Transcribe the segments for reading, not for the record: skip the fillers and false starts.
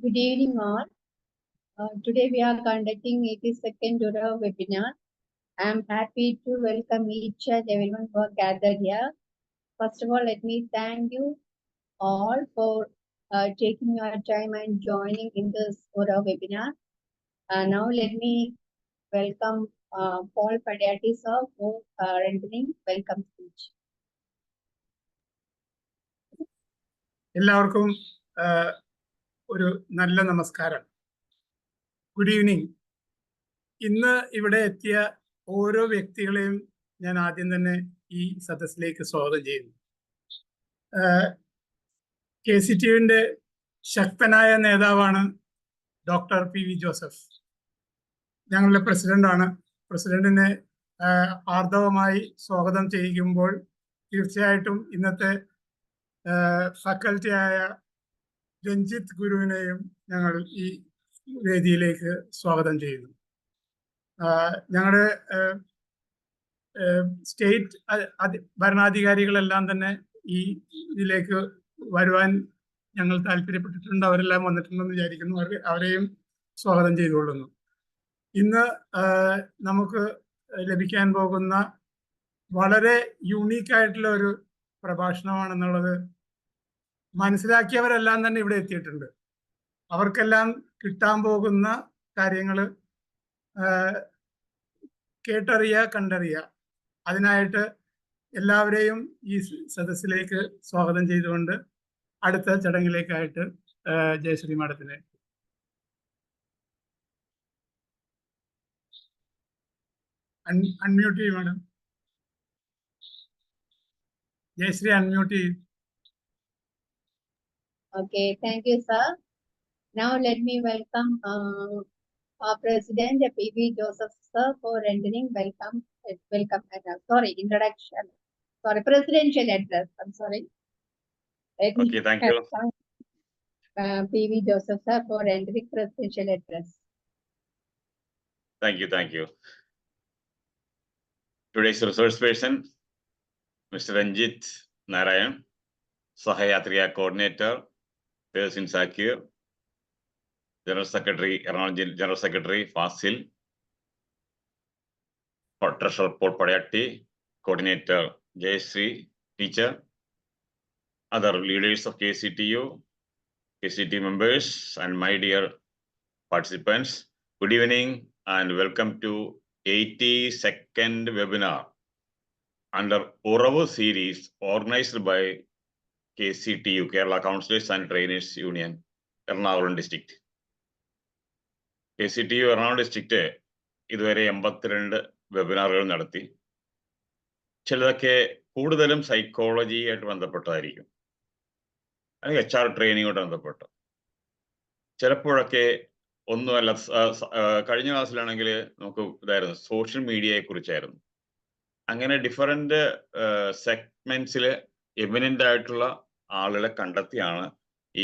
Good evening all. Today we are conducting 82nd Dura webinar. I am happy to welcome each and everyone who are gathered here. First of all, let me thank you all for taking your time and joining in this Dura webinar. Now let me welcome Paul Padiati sir for rendering welcome speech. എല്ലാവർക്കും ഒരു നല്ല നമസ്കാരം. Good evening. ഇന്ന് ഇവിടെ എത്തിയ ഓരോ വ്യക്തികളെയും ഞാൻ ആദ്യം തന്നെ ഈ സദസ്സിലേക്ക് സ്വാഗതം ചെയ്യുന്നു. KCTUവിൻ്റെ ശക്തനായ നേതാവാണ് ഡോക്ടർ PV ജോസഫ്. ഞങ്ങളുടെ പ്രസിഡന്റാണ്. പ്രസിഡന്റിനെ ആർദവമായി സ്വാഗതം ചെയ്യുമ്പോൾ തീർച്ചയായിട്ടും ഇന്നത്തെ ഫാക്കൽറ്റിയായ രഞ്ജിത്ത് ഗുരുവിനെയും ഞങ്ങൾ ഈ വേദിയിലേക്ക് സ്വാഗതം ചെയ്യുന്നു. ഞങ്ങളുടെ സ്റ്റേറ്റ് ഭരണാധികാരികളെല്ലാം തന്നെ ഈ ഇതിലേക്ക് വരുവാൻ ഞങ്ങൾ താല്പര്യപ്പെട്ടിട്ടുണ്ട്. അവരെല്ലാം വന്നിട്ടുണ്ടെന്ന് വിചാരിക്കുന്നു. അവരെയും സ്വാഗതം ചെയ്തുകൊള്ളുന്നു. ഇന്ന് നമുക്ക് ലഭിക്കാൻ പോകുന്ന വളരെ യൂണീക്കായിട്ടുള്ള ഒരു പ്രഭാഷണമാണെന്നുള്ളത് മനസ്സിലാക്കിയവരെല്ലാം തന്നെ ഇവിടെ എത്തിയിട്ടുണ്ട്. അവർക്കെല്ലാം കിട്ടാൻ പോകുന്ന കാര്യങ്ങൾ കേട്ടറിയുക, കണ്ടറിയുക. അതിനായിട്ട് എല്ലാവരെയും ഈ സദസ്സിലേക്ക് സ്വാഗതം ചെയ്തുകൊണ്ട് അടുത്ത ചടങ്ങിലേക്കായിട്ട് ജയശ്രീ മാഡത്തിനെ അൺമ്യൂട്ട് ചെയ്യും. മാഡം ജയശ്രീ അൺമ്യൂട്ട് ചെയ്യും. Okay, thank you, sir. Now let me welcome our President PV Joseph sir for rendering introduction. Sorry, presidential address. I'm sorry. Okay, thank you. PV Joseph sir for rendering presidential address. Thank you. Today's resource person, Mr. Ranjit Narayan, Sahayatriya Coordinator, Persin Sakir, General Secretary, Ernakulam General Secretary, Fasil, Treasurer Paul Padiati, Coordinator, Jayashree, Teacher, other leaders of KCTU, KCT members, and my dear participants, good evening and welcome to 82nd webinar under Oravu series organized by KCTU, Kerala Councillors and Trainers Union, Ernakulam District. KCTU Ernakulam District ഇതുവരെ 82 വെബിനാറുകൾ നടത്തി. ചിലതൊക്കെ കൂടുതലും psychology ആയിട്ട് ബന്ധപ്പെട്ടതായിരിക്കും, അല്ലെങ്കിൽ HR ട്രെയിനിങ്ങോട്ട് ബന്ധപ്പെട്ട്. ചിലപ്പോഴൊക്കെ ഒന്നുമല്ല. കഴിഞ്ഞ ക്ലാസ്സിലാണെങ്കിൽ നമുക്ക് ഇതായിരുന്നു, സോഷ്യൽ മീഡിയയെ കുറിച്ചായിരുന്നു. അങ്ങനെ ഡിഫറൻറ്റ് സെഗ്മെന്റ്സിൽ എമിനൻ്റ് ആയിട്ടുള്ള ആളുകളെ കണ്ടെത്തിയാണ് ഈ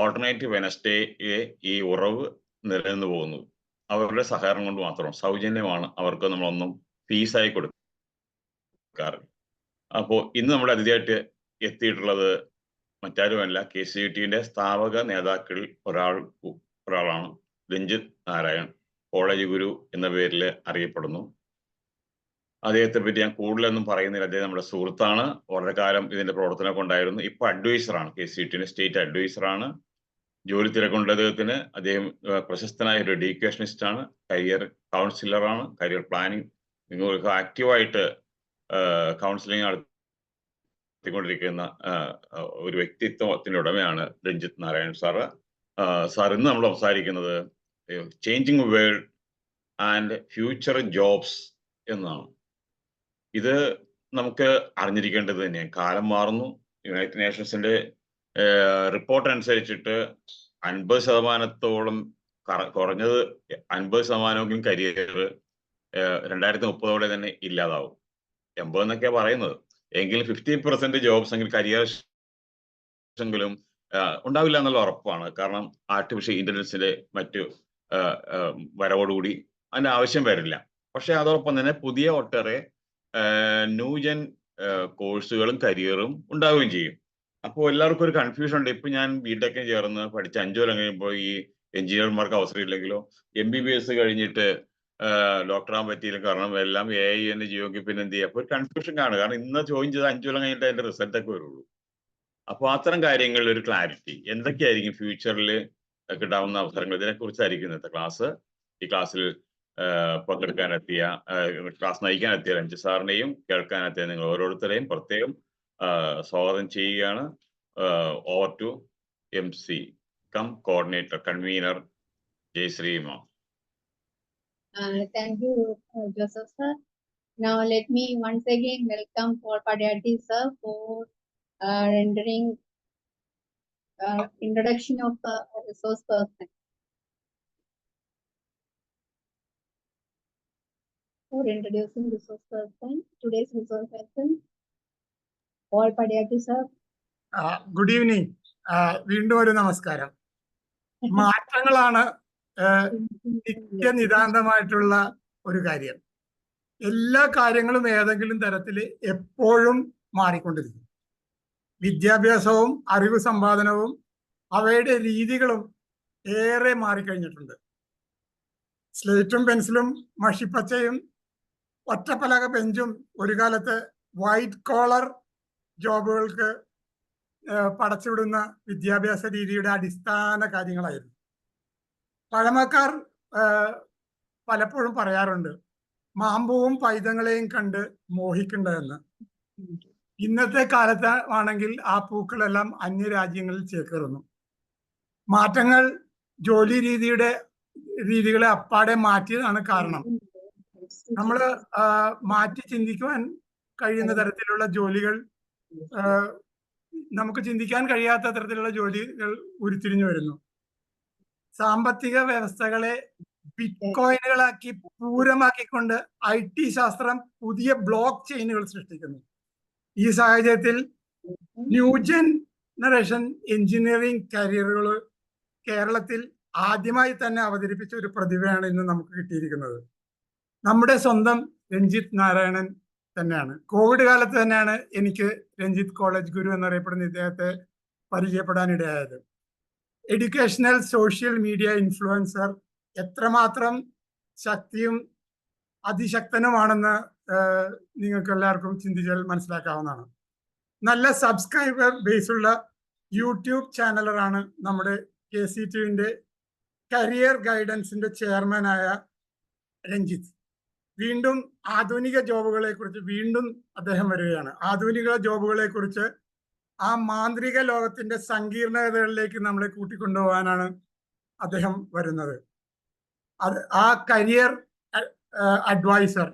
ഓൾട്ടർനേറ്റീവ് വെനസ്ഡേയിലെ ഈ ഉറവ് നിലനിന്ന് പോകുന്നത്. അവരുടെ സഹകരണം കൊണ്ട് മാത്രം, സൗജന്യമാണ്, അവർക്ക് നമ്മളൊന്നും ഫീസായി കൊടുക്കാറ്. അപ്പോൾ ഇന്ന് നമ്മുടെ അതിഥിയായിട്ട് എത്തിയിട്ടുള്ളത് മറ്റാരുമല്ല, KCTയുടെ സ്ഥാപക നേതാക്കളിൽ ഒരാളാണ് രഞ്ജിത്ത് നാരായൺ. കോളേജ് ഗുരു എന്ന പേരിൽ അറിയപ്പെടുന്നു. അദ്ദേഹത്തെ പറ്റി ഞാൻ കൂടുതലൊന്നും പറയുന്നില്ല. അദ്ദേഹം നമ്മുടെ സുഹൃത്താണ്. വളരെ കാലം ഇതിന്റെ പ്രവർത്തനമൊക്കെ ഉണ്ടായിരുന്നു. ഇപ്പൊ അഡ്വൈസറാണ്, KCTയുടെ സ്റ്റേറ്റ് അഡ്വൈസറാണ്. ജോലി തിരക്കുണ്ട് അദ്ദേഹത്തിന്. അദ്ദേഹം പ്രശസ്തനായ ഒരു എഡ്യൂക്കേഷനിസ്റ്റ് ആണ്, കരിയർ കൗൺസിലറാണ്, കരിയർ പ്ലാനിങ് നിങ്ങൾക്ക് ആക്റ്റീവായിട്ട് കൗൺസിലിംഗ് നടത്തിക്കൊണ്ടിരിക്കുന്ന ഒരു വ്യക്തിത്വത്തിന്റെ ഉടമയാണ് രഞ്ജിത്ത് നാരായൺ സാറ്. സാർ ഇന്ന് നമ്മൾ സംസാരിക്കുന്നത് changing world and future jobs എന്നാണ്. ഇത് നമുക്ക് അറിഞ്ഞിരിക്കേണ്ടത് തന്നെയാണ്. കാലം മാറുന്നു. യുണൈറ്റഡ് നേഷൻസിന്റെ റിപ്പോർട്ട് അനുസരിച്ചിട്ട് 50% കുറഞ്ഞത് 50% കരിയർ 2030 തന്നെ ഇല്ലാതാവും. 80 എന്നൊക്കെയാണ് പറയുന്നത്. എങ്കിലും 50% ജോബ്സ് എങ്കിലും കരിയേഴ്സ് എങ്കിലും ഉണ്ടാവില്ല എന്നുള്ള ഉറപ്പാണ്. കാരണം ആർട്ടിഫിഷ്യൽ ഇന്റലിജൻസിന്റെ മറ്റു വരവോടുകൂടി അതിന്റെ ആവശ്യം വരില്ല. പക്ഷെ അതോടൊപ്പം തന്നെ പുതിയ ഒട്ടേറെ ന്യൂജൻ കോഴ്സുകളും കരിയറും ഉണ്ടാവുകയും ചെയ്യും. അപ്പോൾ എല്ലാവർക്കും ഒരു കൺഫ്യൂഷൻ ഉണ്ട്. ഇപ്പൊ ഞാൻ ബിടെക്കിന് ചേർന്ന് പഠിച്ച് 5 കൊല്ലം കഴിയുമ്പോൾ ഈ എഞ്ചിനീയർമാർക്ക് അവസരം ഇല്ലെങ്കിലോ, MBBS കഴിഞ്ഞിട്ട് ഡോക്ടറാൻ പറ്റിയില്ല, കാരണം എല്ലാം AI തന്നെ ചെയ്യുമെങ്കിൽ പിന്നെ എന്ത് ചെയ്യുക? അപ്പൊ ഒരു കൺഫ്യൂഷൻ കാണുക. കാരണം ഇന്ന് ജോയിൻ ചെയ്ത് 5 കൊല്ലം കഴിഞ്ഞിട്ട് അതിന്റെ റിസൾട്ട് ഒക്കെ വരുള്ളൂ. അപ്പോൾ അത്തരം കാര്യങ്ങളിൽ ഒരു ക്ലാരിറ്റി, എന്തൊക്കെയായിരിക്കും ഫ്യൂച്ചറിൽ കിട്ടാവുന്ന അവസരങ്ങൾ, ഇതിനെക്കുറിച്ചായിരിക്കും ഇന്നത്തെ ക്ലാസ്. ഈ ക്ലാസ്സിൽ പങ്കെടുക്കാനെത്തിയ, ക്ലാസ് നയിക്കാനെത്തിയ രഞ്ജിത്ത് സാറിനെയും കേൾക്കാനെത്തിയ നിങ്ങൾ ഓരോരുത്തരെയും പ്രത്യേകം സ്വാഗതം ചെയ്യുകയാണ്. Over to MC cum coordinator convener Jayashree ma'am. Thank you, Joseph sir. Now let me once again welcome Paul Padiati sir for rendering introduction of the resource person. For introducing resource person, today's resource person, Paul Padiati sir. Good evening. വീണ്ടും ഒരു നമസ്കാരം. മാറ്റങ്ങളാണ് നിത്യനിതാന്തമായിട്ടുള്ള ഒരു കാര്യം. എല്ലാ കാര്യങ്ങളും ഏതെങ്കിലും തരത്തിൽ എപ്പോഴും മാറിക്കൊണ്ടിരിക്കും. വിദ്യാഭ്യാസവും അറിവ് സമ്പാദനവും അവയുടെ രീതികളും ഏറെ മാറിക്കഴിഞ്ഞിട്ടുണ്ട്. സ്ലേറ്റും പെൻസിലും മഷിപ്പച്ചയും ഒറ്റപ്പലക ബെഞ്ചും ഒരു കാലത്ത് വൈറ്റ് കോളർ ജോബുകൾക്ക് പടച്ചുവിടുന്ന വിദ്യാഭ്യാസ രീതിയുടെ അടിസ്ഥാന കാര്യങ്ങളായിരുന്നു. പഴമക്കാർ പലപ്പോഴും പറയാറുണ്ട്, മാമ്പൂവും പൈതങ്ങളെയും കണ്ട് മോഹിക്കണ്ടെന്ന്. ഇന്നത്തെ കാലത്ത് ആണെങ്കിൽ ആ പൂക്കളെല്ലാം അന്യരാജ്യങ്ങളിൽ ചേക്കേറുന്നു. മാറ്റങ്ങൾ ജോലി രീതികളെ അപ്പാടെ മാറ്റിയതാണ് കാരണം. നമ്മൾ മാറ്റി ചിന്തിക്കുവാൻ കഴിയുന്ന തരത്തിലുള്ള ജോലികൾ, നമുക്ക് ചിന്തിക്കാൻ കഴിയാത്ത തരത്തിലുള്ള ജോലികൾ ഉരുത്തിരിഞ്ഞു വരുന്നു. സാമ്പത്തിക വ്യവസ്ഥകളെ ബിറ്റ്കോയിനുകളാക്കി പൂരമാക്കിക്കൊണ്ട് IT ശാസ്ത്രം പുതിയ ബ്ലോക്ക് ചെയിനുകൾ സൃഷ്ടിക്കുന്നു. ഈ സാഹചര്യത്തിൽ ന്യൂ ജനറേഷൻ എഞ്ചിനീയറിംഗ് കരിയറുകൾ കേരളത്തിൽ ആദ്യമായി തന്നെ അവതരിപ്പിച്ച ഒരു പ്രതിഭയാണ് ഇന്ന് നമുക്ക് കിട്ടിയിരിക്കുന്നത്. നമ്മുടെ സ്വന്തം രഞ്ജിത്ത് നാരായണൻ തന്നെയാണ്. കോവിഡ് കാലത്ത് തന്നെയാണ് എനിക്ക് രഞ്ജിത്ത് കോളേജ് ഗുരു എന്നറിയപ്പെടുന്ന ഇദ്ദേഹത്തെ പരിചയപ്പെടാനിടയായത്. എഡ്യൂക്കേഷണൽ സോഷ്യൽ മീഡിയ ഇൻഫ്ലുവൻസർ എത്രമാത്രം ശക്തിയും അതിശക്തനുമാണെന്ന് നിങ്ങൾക്ക് എല്ലാവർക്കും ചിന്തിച്ചാൽ മനസ്സിലാക്കാവുന്നതാണ്. നല്ല സബ്സ്ക്രൈബർ ബേസുള്ള യൂട്യൂബ് ചാനലറാണ് നമ്മുടെ KCTUവിൻ്റെ കരിയർ ഗൈഡൻസിന്റെ ചെയർമാനായ രഞ്ജിത്ത്. വീണ്ടും ആധുനിക ജോബുകളെ കുറിച്ച് വീണ്ടും അദ്ദേഹം വരികയാണ്. ആധുനിക ജോബുകളെ കുറിച്ച് ആ മാന്ത്രിക ലോകത്തിന്റെ സങ്കീർണതകളിലേക്ക് നമ്മളെ കൂട്ടിക്കൊണ്ടുപോകാനാണ് അദ്ദേഹം വരുന്നത്. ആ കരിയർ അഡ്വൈസർ,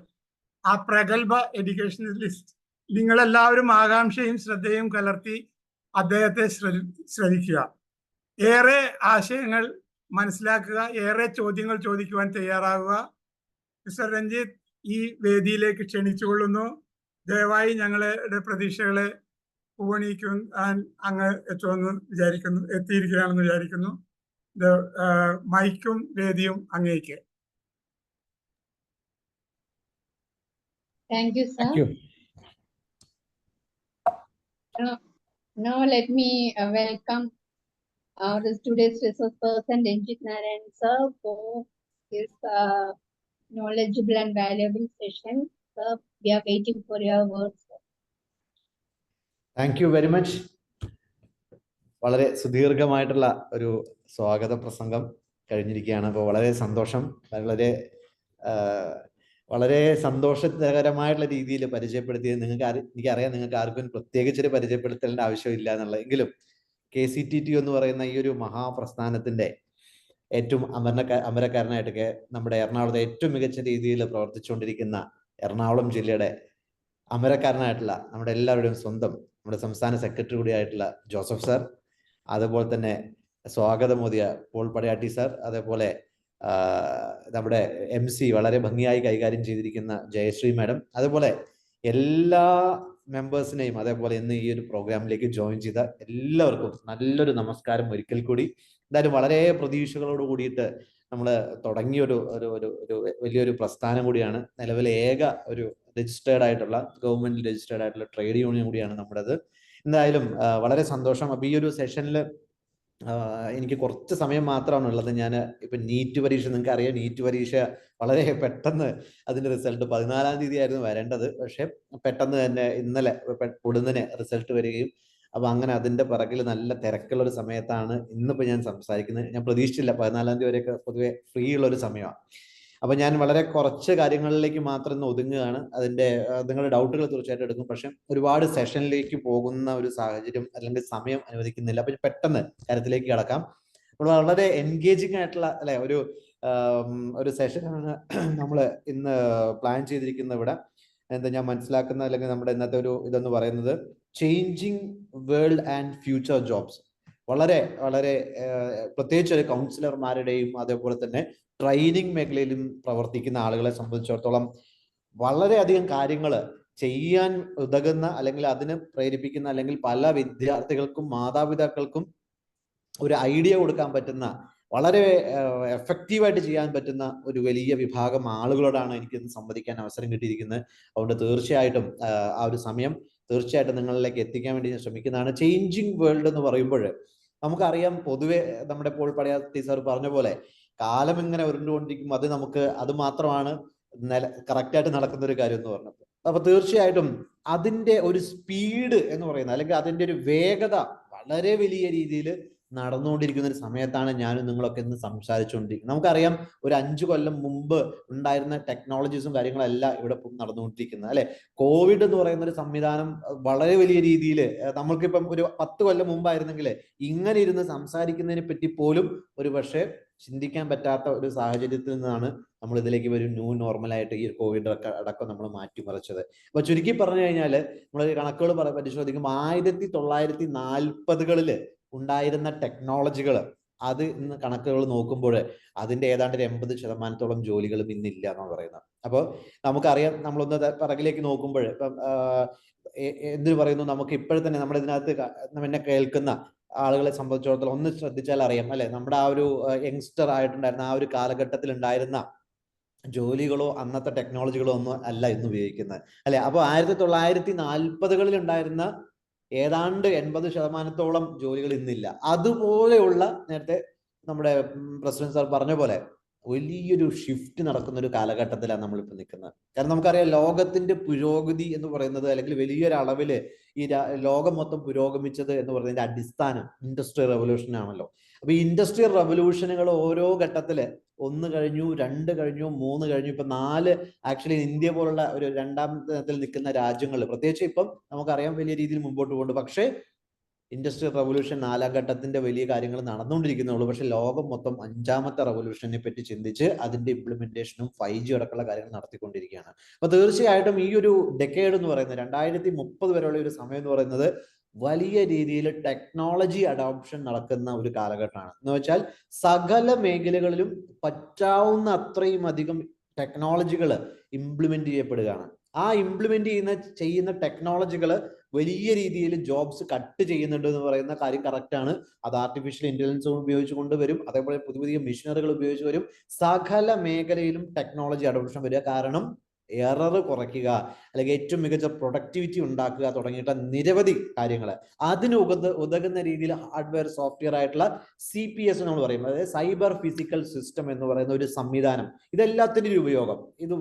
ആ പ്രഗത്ഭ എഡ്യൂക്കേഷണലിസ്റ്റ്, നിങ്ങളെല്ലാവരും ആകാംക്ഷയും ശ്രദ്ധയും കലർത്തി അദ്ദേഹത്തെ ശ്രദ്ധിക്കുക. ഏറെ ആശയങ്ങൾ മനസ്സിലാക്കുക, ഏറെ ചോദ്യങ്ങൾ ചോദിക്കുവാൻ തയ്യാറാവുക. മിസ്റ്റർ രഞ്ജിത്ത് ഈ വേദിയിലേക്ക് ക്ഷണിച്ചുകൊള്ളുന്നു. ദയവായി ഞങ്ങളുടെ പ്രതീക്ഷകളെ പൂവണിക്കാൻ അങ്ങ് എത്തിയിരിക്കുകയാണെന്ന് വിചാരിക്കുന്നു. മൈക്കും വേദിയും അങ്ങേക്ക്. Thank you, sir. Now let me welcome today's resource person, Ranjit Narayan sir, for his knowledgeable and valuable session. Sir, we are waiting for your words. Thank you very much. വളരെ സുദീർഘമായിട്ടുള്ള ഒരു സ്വാഗത പ്രസംഗം കഴിഞ്ഞിരിക്കുകയാണ്. അപ്പോൾ വളരെ സന്തോഷം, വളരെ സന്തോഷകരമായിട്ടുള്ള രീതിയിൽ പരിചയപ്പെടുത്തിയത് എനിക്കറിയാം നിങ്ങൾക്ക് ആർക്കും പ്രത്യേകിച്ചൊരു പരിചയപ്പെടുത്തലിൻ്റെ ആവശ്യമില്ല എന്നുള്ളത്. എങ്കിലും KCTU എന്ന് പറയുന്ന ഈ ഒരു മഹാപ്രസ്ഥാനത്തിന്റെ ഏറ്റവും അമരക്കാരനായിട്ടൊക്കെ നമ്മുടെ എറണാകുളത്തെ ഏറ്റവും മികച്ച രീതിയിൽ പ്രവർത്തിച്ചുകൊണ്ടിരിക്കുന്ന എറണാകുളം ജില്ലയുടെ അമരക്കാരനായിട്ടുള്ള നമ്മുടെ എല്ലാവരുടെയും സ്വന്തം നമ്മുടെ സംസ്ഥാന സെക്രട്ടറി കൂടിയായിട്ടുള്ള ജോസഫ് സാർ, അതുപോലെ തന്നെ സ്വാഗതമോദിയ പോൾ പടയാട്ടി സാർ, അതേപോലെ നമ്മുടെ MC വളരെ ഭംഗിയായി കൈകാര്യം ചെയ്തിരിക്കുന്ന ജയശ്രീ മാഡം, അതുപോലെ എല്ലാ മെമ്പേഴ്സിനെയും, അതേപോലെ ഇന്ന് ഈ ഒരു പ്രോഗ്രാമിലേക്ക് ജോയിൻ ചെയ്ത എല്ലാവർക്കും നല്ലൊരു നമസ്കാരം ഒരിക്കൽ കൂടി. എന്തായാലും വളരെ പ്രതീക്ഷകളോട് കൂടിയിട്ട് നമ്മൾ തുടങ്ങിയ ഒരു വലിയൊരു പ്രസ്ഥാനം കൂടിയാണ്. നിലവിലെ ഏക ഒരു രജിസ്റ്റേർഡ് ആയിട്ടുള്ള ഗവൺമെന്റ് രജിസ്റ്റേർഡ് ആയിട്ടുള്ള ട്രേഡ് യൂണിയൻ കൂടിയാണ് നമ്മുടേത്. എന്തായാലും വളരെ സന്തോഷം. അപ്പൊ ഈ ഒരു സെഷനിൽ എനിക്ക് കുറച്ച് സമയം മാത്രമാണ് ഉള്ളത്. ഞാൻ ഇപ്പൊ നീറ്റ് പരീക്ഷ, നിങ്ങൾക്ക് അറിയാം, നീറ്റ് പരീക്ഷ വളരെ പെട്ടെന്ന് അതിന്റെ റിസൾട്ട് 14-ാം തീയതി ആയിരുന്നു വരേണ്ടത്. പക്ഷെ പെട്ടെന്ന് തന്നെ ഇന്നലെ ഉടനെ റിസൾട്ട് വരികയും, അപ്പൊ അങ്ങനെ അതിന്റെ പിറകിൽ നല്ല തിരക്കുള്ള ഒരു സമയത്താണ് ഇന്നിപ്പോ ഞാൻ സംസാരിക്കുന്നത്. ഞാൻ പ്രതീക്ഷിച്ചില്ല 14-ാം തീയതി വരെയൊക്കെ പൊതുവെ ഫ്രീ ഉള്ള ഒരു സമയമാണ്. അപ്പൊ ഞാൻ വളരെ കുറച്ച് കാര്യങ്ങളിലേക്ക് മാത്രം ഇന്ന് ഒതുങ്ങുകയാണ്. അതിന്റെ നിങ്ങളുടെ ഡൗട്ടുകൾ തീർച്ചയായിട്ടും എടുക്കും, പക്ഷെ ഒരുപാട് സെഷനിലേക്ക് പോകുന്ന ഒരു സാഹചര്യം അല്ലെങ്കിൽ സമയം അനുവദിക്കുന്നില്ല. അപ്പൊ പെട്ടെന്ന് കാര്യത്തിലേക്ക് കടക്കാം. അപ്പോൾ വളരെ എൻഗേജിങ് ആയിട്ടുള്ള അല്ലെ ഒരു സെഷനാണ് നമ്മൾ ഇന്ന് പ്ലാൻ ചെയ്തിരിക്കുന്നത്. ഇവിടെ എന്താ ഞാൻ മനസ്സിലാക്കുന്ന അല്ലെങ്കിൽ നമ്മുടെ ഇന്നത്തെ ഒരു ഇതെന്ന് പറയുന്നത് changing world and future jobs. വളരെ വളരെ പ്രത്യേകിച്ച് ഒരു കൗൺസിലർമാരുടെയും അതേപോലെ തന്നെ ട്രെയിനിങ് മേഖലയിലും പ്രവർത്തിക്കുന്ന ആളുകളെ സംബന്ധിച്ചിടത്തോളം വളരെയധികം കാര്യങ്ങൾ ചെയ്യാൻ ഉതകുന്ന അല്ലെങ്കിൽ അതിന് പ്രേരിപ്പിക്കുന്ന അല്ലെങ്കിൽ പല വിദ്യാർത്ഥികൾക്കും മാതാപിതാക്കൾക്കും ഒരു ഐഡിയ കൊടുക്കാൻ പറ്റുന്ന, വളരെ എഫക്റ്റീവായിട്ട് ചെയ്യാൻ പറ്റുന്ന ഒരു വലിയ വിഭാഗം ആളുകളോടാണ് എനിക്ക് ഇന്ന് സംവദിക്കാൻ അവസരം കിട്ടിയിരിക്കുന്നത്. അതുകൊണ്ട് തീർച്ചയായിട്ടും ആ ഒരു സമയം തീർച്ചയായിട്ടും നിങ്ങളിലേക്ക് എത്തിക്കാൻ വേണ്ടി ഞാൻ ശ്രമിക്കുന്നതാണ്. ചേഞ്ചിങ് വേൾഡ് എന്ന് പറയുമ്പോൾ നമുക്കറിയാം, പൊതുവെ നമ്മുടെ പോൾ പടയാത്തി സാർ പറഞ്ഞ പോലെ കാലം ഇങ്ങനെ ഉരുണ്ടുകൊണ്ടിരിക്കും. അത് മാത്രമാണ് കറക്റ്റായിട്ട് നടക്കുന്ന ഒരു കാര്യം എന്ന് പറഞ്ഞത്. അപ്പൊ തീർച്ചയായിട്ടും അതിന്റെ ഒരു സ്പീഡ് എന്ന് പറയുന്നത് അല്ലെങ്കിൽ അതിന്റെ ഒരു വേഗത വളരെ വലിയ രീതിയിൽ നടന്നുകൊണ്ടിരിക്കുന്ന ഒരു സമയത്താണ് ഞാനും നിങ്ങളൊക്കെ ഇന്ന് സംസാരിച്ചുകൊണ്ടിരിക്കുന്നത്. നമുക്കറിയാം, ഒരു 5 കൊല്ലം മുമ്പ് ഉണ്ടായിരുന്ന ടെക്നോളജീസും കാര്യങ്ങളല്ല ഇവിടെ നടന്നുകൊണ്ടിരിക്കുന്നത് അല്ലെ. കോവിഡ് എന്ന് പറയുന്ന ഒരു സംവിധാനം വളരെ വലിയ രീതിയിൽ നമ്മൾക്കിപ്പം ഒരു 10 കൊല്ലം മുമ്പായിരുന്നെങ്കിൽ ഇങ്ങനെ ഇരുന്ന് സംസാരിക്കുന്നതിനെ പറ്റി പോലും ഒരു പക്ഷേ ചിന്തിക്കാൻ പറ്റാത്ത ഒരു സാഹചര്യത്തിൽ നിന്നാണ് നമ്മൾ ഇതിലേക്ക് ഒരു ന്യൂ നോർമലായിട്ട് ഈ കോവിഡ് അടക്കം നമ്മൾ മാറ്റിമറിച്ചത്. അപ്പൊ ചുരുക്കി പറഞ്ഞു കഴിഞ്ഞാൽ നമ്മൾ കണക്കുകൾ പരിശോധിക്കുമ്പോൾ 1940-കളിൽ ഉണ്ടായിരുന്ന ടെക്നോളജികൾ, അത് ഇന്ന് കണക്കുകൾ നോക്കുമ്പോൾ അതിന്റെ ഏതാണ്ട് 80% ജോലികളും ഇന്നില്ല എന്നാണ് പറയുന്നത്. അപ്പോൾ നമുക്കറിയാം, നമ്മളൊന്ന് പിറകിലേക്ക് നോക്കുമ്പോൾ ഇപ്പം എന്തിനു പറയുന്നു, നമുക്ക് ഇപ്പോഴത്തന്നെ നമ്മുടെ ഇതിനകത്ത് എന്നെ കേൾക്കുന്ന ആളുകളെ സംബന്ധിച്ചിടത്തോളം ഒന്ന് ശ്രദ്ധിച്ചാൽ അറിയാം അല്ലെ, നമ്മുടെ ആ ഒരു യങ്സ്റ്റർ ആയിട്ടുണ്ടായിരുന്ന ആ ഒരു കാലഘട്ടത്തിൽ ഉണ്ടായിരുന്ന ജോലികളോ അന്നത്തെ ടെക്നോളജികളോ ഒന്നും അല്ല ഇന്ന് ഉപയോഗിക്കുന്നത് അല്ലെ. അപ്പോൾ 1940-കളിൽ ഉണ്ടായിരുന്ന ഏതാണ്ട് 80% ജോലികൾ ഇന്നില്ല. അതുപോലെയുള്ള നേരത്തെ നമ്മുടെ പ്രസിഡന്റ് സാർ പറഞ്ഞ പോലെ വലിയൊരു ഷിഫ്റ്റ് നടക്കുന്ന ഒരു കാലഘട്ടത്തിലാണ് നമ്മളിപ്പോൾ നിൽക്കുന്നത്. കാരണം നമുക്കറിയാം, ലോകത്തിന്റെ പുരോഗതി എന്ന് പറയുന്നത് അല്ലെങ്കിൽ വലിയൊരു അളവില് ഈ ലോകം മൊത്തം പുരോഗമിച്ചത് എന്ന് പറയുന്നതിന്റെ അടിസ്ഥാനം ഇൻഡസ്ട്രിയൽ റവല്യൂഷൻ ആണല്ലോ. അപ്പൊ ഈ ഇൻഡസ്ട്രിയൽ റവല്യൂഷനുകൾ ഓരോ ഘട്ടത്തില് 1 കഴിഞ്ഞു, 2 കഴിഞ്ഞു, 3 കഴിഞ്ഞു, ഇപ്പൊ 4 ആക്ച്വലി ഇന്ത്യ പോലുള്ള ഒരു 2ാം തലത്തിൽ നിൽക്കുന്ന രാജ്യങ്ങൾ പ്രത്യേകിച്ച് ഇപ്പം നമുക്കറിയാം വലിയ രീതിയിൽ മുമ്പോട്ട് പോകുന്നുണ്ട്. പക്ഷേ ഇൻഡസ്ട്രിയൽ റവല്യൂഷൻ 4ാം ഘട്ടത്തിന്റെ വലിയ കാര്യങ്ങൾ നടന്നുകൊണ്ടിരിക്കുന്നുള്ളൂ. പക്ഷെ ലോകം മൊത്തം 5ാമത്തെ റവല്യൂഷനെ പറ്റി ചിന്തിച്ച് അതിന്റെ ഇംപ്ലിമെന്റേഷനും 5G അടക്കമുള്ള കാര്യങ്ങൾ നടത്തിക്കൊണ്ടിരിക്കുകയാണ്. അപ്പൊ തീർച്ചയായിട്ടും ഈ ഒരു ഡെക്കേഡ് എന്ന് പറയുന്നത് 2030 വരെയുള്ള ഒരു സമയം എന്ന് പറയുന്നത് വലിയ രീതിയിൽ ടെക്നോളജി അഡോപ്ഷൻ നടക്കുന്ന ഒരു കാലഘട്ടമാണ്. എന്ന് വെച്ചാൽ സകല മേഖലകളിലും പറ്റാവുന്ന അത്രയും അധികം ടെക്നോളജികൾ ഇംപ്ലിമെന്റ് ചെയ്യപ്പെടുകയാണ്. ആ ഇംപ്ലിമെന്റ് ചെയ്യുന്ന ടെക്നോളജികൾ വലിയ രീതിയിൽ ജോബ്സ് കട്ട് ചെയ്യുന്നുണ്ട് എന്ന് പറയുന്ന കാര്യം കറക്റ്റ് ആണ്. അത് ആർട്ടിഫിഷ്യൽ ഇന്റലിജൻസ് ഉപയോഗിച്ച് കൊണ്ടുവരും, അതേപോലെ പുതിയ പുതിയ മെഷീനറികൾ ഉപയോഗിച്ച് വരും. സകല മേഖലയിലും ടെക്നോളജി അഡോപ്ഷൻ വരിക, കാരണം എറർ കുറയ്ക്കുക അല്ലെങ്കിൽ ഏറ്റവും മികച്ച പ്രൊഡക്ടിവിറ്റി ഉണ്ടാക്കുക തുടങ്ങിയിട്ട് നിരവധി കാര്യങ്ങൾ അതിന് ഉതകുന്ന രീതിയിൽ ഹാർഡ്വെയർ സോഫ്റ്റ്വെയർ ആയിട്ടുള്ള CPS നമ്മൾ പറയും, അതായത് സൈബർ ഫിസിക്കൽ സിസ്റ്റം എന്ന് പറയുന്ന ഒരു സംവിധാനം, ഇതെല്ലാത്തിൻ്റെ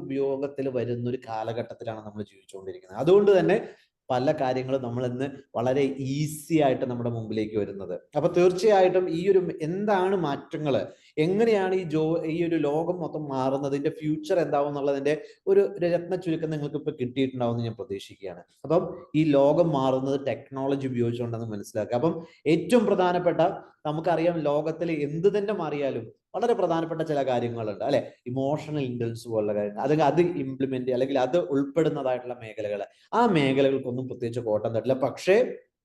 ഉപയോഗത്തിൽ വരുന്ന ഒരു കാലഘട്ടത്തിലാണ് നമ്മൾ ജീവിച്ചുകൊണ്ടിരിക്കുന്നത്. അതുകൊണ്ട് തന്നെ പല കാര്യങ്ങളും നമ്മൾ ഇന്ന് വളരെ ഈസി ആയിട്ട് നമ്മുടെ മുമ്പിലേക്ക് വരുന്നത്. അപ്പൊ തീർച്ചയായിട്ടും ഈ ഒരു എന്താണ് മാറ്റങ്ങൾ, എങ്ങനെയാണ് ഈ ഒരു ലോകം മൊത്തം മാറുന്നതിന്റെ ഫ്യൂച്ചർ എന്താവും എന്നുള്ളതിന്റെ ഒരു രത്ന ചുരുക്കം നിങ്ങൾക്ക് ഇപ്പൊ കിട്ടിയിട്ടുണ്ടാവും എന്ന് ഞാൻ പ്രതീക്ഷിക്കുകയാണ്. അപ്പം ഈ ലോകം മാറുന്നത് ടെക്നോളജി ഉപയോഗിച്ചുകൊണ്ടെന്ന് മനസ്സിലാക്കുക. അപ്പം ഏറ്റവും പ്രധാനപ്പെട്ട, നമുക്കറിയാം ലോകത്തിൽ എന്ത് തന്നെ മാറിയാലും വളരെ പ്രധാനപ്പെട്ട ചില കാര്യങ്ങളുണ്ട് അല്ലെ, ഇമോഷണൽ ഇന്റലിജൻസ് പോലുള്ള കാര്യങ്ങൾ, അത് ഇംപ്ലിമെന്റ് അല്ലെങ്കിൽ അത് ഉൾപ്പെടുന്നതായിട്ടുള്ള മേഖലകൾ, ആ മേഖലകൾക്കൊന്നും പ്രത്യേകിച്ച് കോട്ടം തട്ടില്ല. പക്ഷേ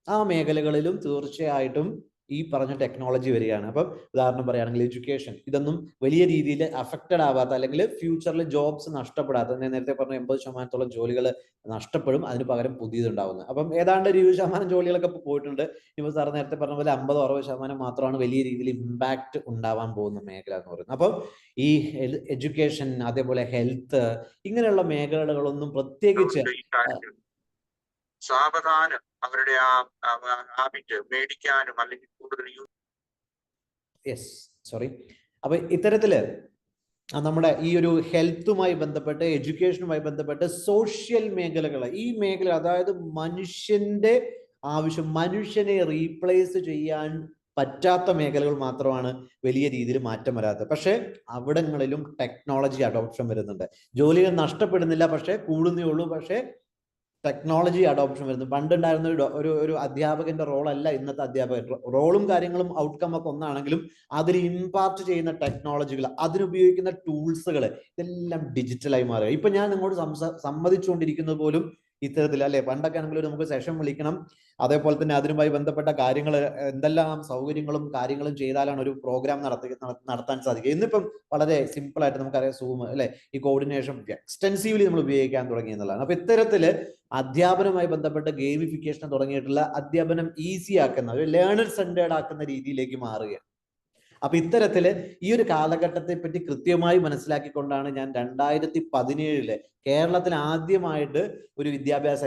ആ മേഖലകളിലും തീർച്ചയായിട്ടും ഈ പറഞ്ഞ ടെക്നോളജി വരികയാണ്. അപ്പം ഉദാഹരണം പറയുകയാണെങ്കിൽ എഡ്യൂക്കേഷൻ, ഇതൊന്നും വലിയ രീതിയിൽ അഫക്റ്റഡ് ആവാത്ത അല്ലെങ്കിൽ ഫ്യൂച്ചറിൽ ജോബ്സ് നഷ്ടപ്പെടാത്ത, നേരത്തെ പറഞ്ഞ 80% ജോലികൾ നഷ്ടപ്പെടും, അതിന് പകരം പുതിയതുണ്ടാവുന്നത്. അപ്പം ഏതാണ്ട് 20% ജോലികളൊക്കെ ഇപ്പോൾ പോയിട്ടുണ്ട്. ഇപ്പോൾ സാർ നേരത്തെ പറഞ്ഞ പോലെ 50-60% മാത്രമാണ് വലിയ രീതിയിൽ ഇമ്പാക്ട് ഉണ്ടാവാൻ പോകുന്ന മേഖല എന്ന് പറയുന്നത്. അപ്പം ഈ എഡ്യൂക്കേഷൻ, അതേപോലെ ഹെൽത്ത്, ഇങ്ങനെയുള്ള മേഖലകളൊന്നും പ്രത്യേകിച്ച് സാവധാനം അവരുടെ ആ ഹാബിറ്റ് മേടിക്കാനും അല്ലെങ്കിൽ കൂടുതൽ അപ്പൊ ഇത്തരത്തില് നമ്മുടെ ഈ ഒരു ഹെൽത്തുമായി ബന്ധപ്പെട്ട് എഡ്യൂക്കേഷനുമായി ബന്ധപ്പെട്ട് സോഷ്യൽ മേഖലകൾ, ഈ മേഖല, അതായത് മനുഷ്യന്റെ ആവശ്യം, മനുഷ്യനെ റീപ്ലേസ് ചെയ്യാൻ പറ്റാത്ത മേഖലകൾ മാത്രമാണ് വലിയ രീതിയിൽ മാറ്റം വരാത്തത്. പക്ഷെ അവിടങ്ങളിലും ടെക്നോളജി അഡോപ്ഷൻ വരുന്നുണ്ട്. ജോലികൾ നഷ്ടപ്പെടുന്നില്ല, പക്ഷെ കൂടുന്നേ ഉള്ളൂ. പക്ഷെ ടെക്നോളജി അഡോപ്ഷൻ വരുന്നു. പണ്ടുണ്ടായിരുന്ന ഒരു അധ്യാപകന്റെ റോളല്ല ഇന്നത്തെ അധ്യാപകൻ. റോളും കാര്യങ്ങളും ഔട്ട്കം ഒക്കെ ഒന്നാണെങ്കിലും അതിൽ ഇമ്പാർട്ട് ചെയ്യുന്ന ടെക്നോളജികൾ, അതിനുപയോഗിക്കുന്ന ടൂൾസുകൾ ഇതെല്ലാം ഡിജിറ്റലായി മാറുക. ഇപ്പൊ ഞാൻ നിങ്ങളോട് സമ്മതിച്ചുകൊണ്ടിരിക്കുന്നത് പോലും ഇത്തരത്തിൽ അല്ലെ. പണ്ടൊക്കെ ആണെങ്കിലും നമുക്ക് സെഷൻ വിളിക്കണം, അതേപോലെ തന്നെ അതിനുമായി ബന്ധപ്പെട്ട കാര്യങ്ങൾ, എന്തെല്ലാം സൗകര്യങ്ങളും കാര്യങ്ങളും ചെയ്താലാണ് ഒരു പ്രോഗ്രാം നടത്താൻ സാധിക്കുക. ഇന്നിപ്പം വളരെ സിമ്പിൾ ആയിട്ട് നമുക്കറിയാം, സൂം അല്ലെ, ഈ കോർഡിനേഷൻ എക്സ്റ്റെൻസീവ്ലി നമ്മൾ ഉപയോഗിക്കാൻ തുടങ്ങി എന്നുള്ളതാണ്. അപ്പൊ ഇത്തരത്തില് അധ്യാപനവുമായി ബന്ധപ്പെട്ട് ഗെയിമിഫിക്കേഷൻ തുടങ്ങിയിട്ടുള്ള അധ്യാപനം ഈസി ആക്കുന്ന, ഒരു ലേണർ സെന്റേർഡ് ആക്കുന്ന രീതിയിലേക്ക് മാറുകയാണ്. അപ്പൊ ഇത്തരത്തില് ഈ ഒരു കാലഘട്ടത്തെ പറ്റി കൃത്യമായി മനസ്സിലാക്കിക്കൊണ്ടാണ് ഞാൻ 2017 കേരളത്തിൽ ആദ്യമായിട്ട് ഒരു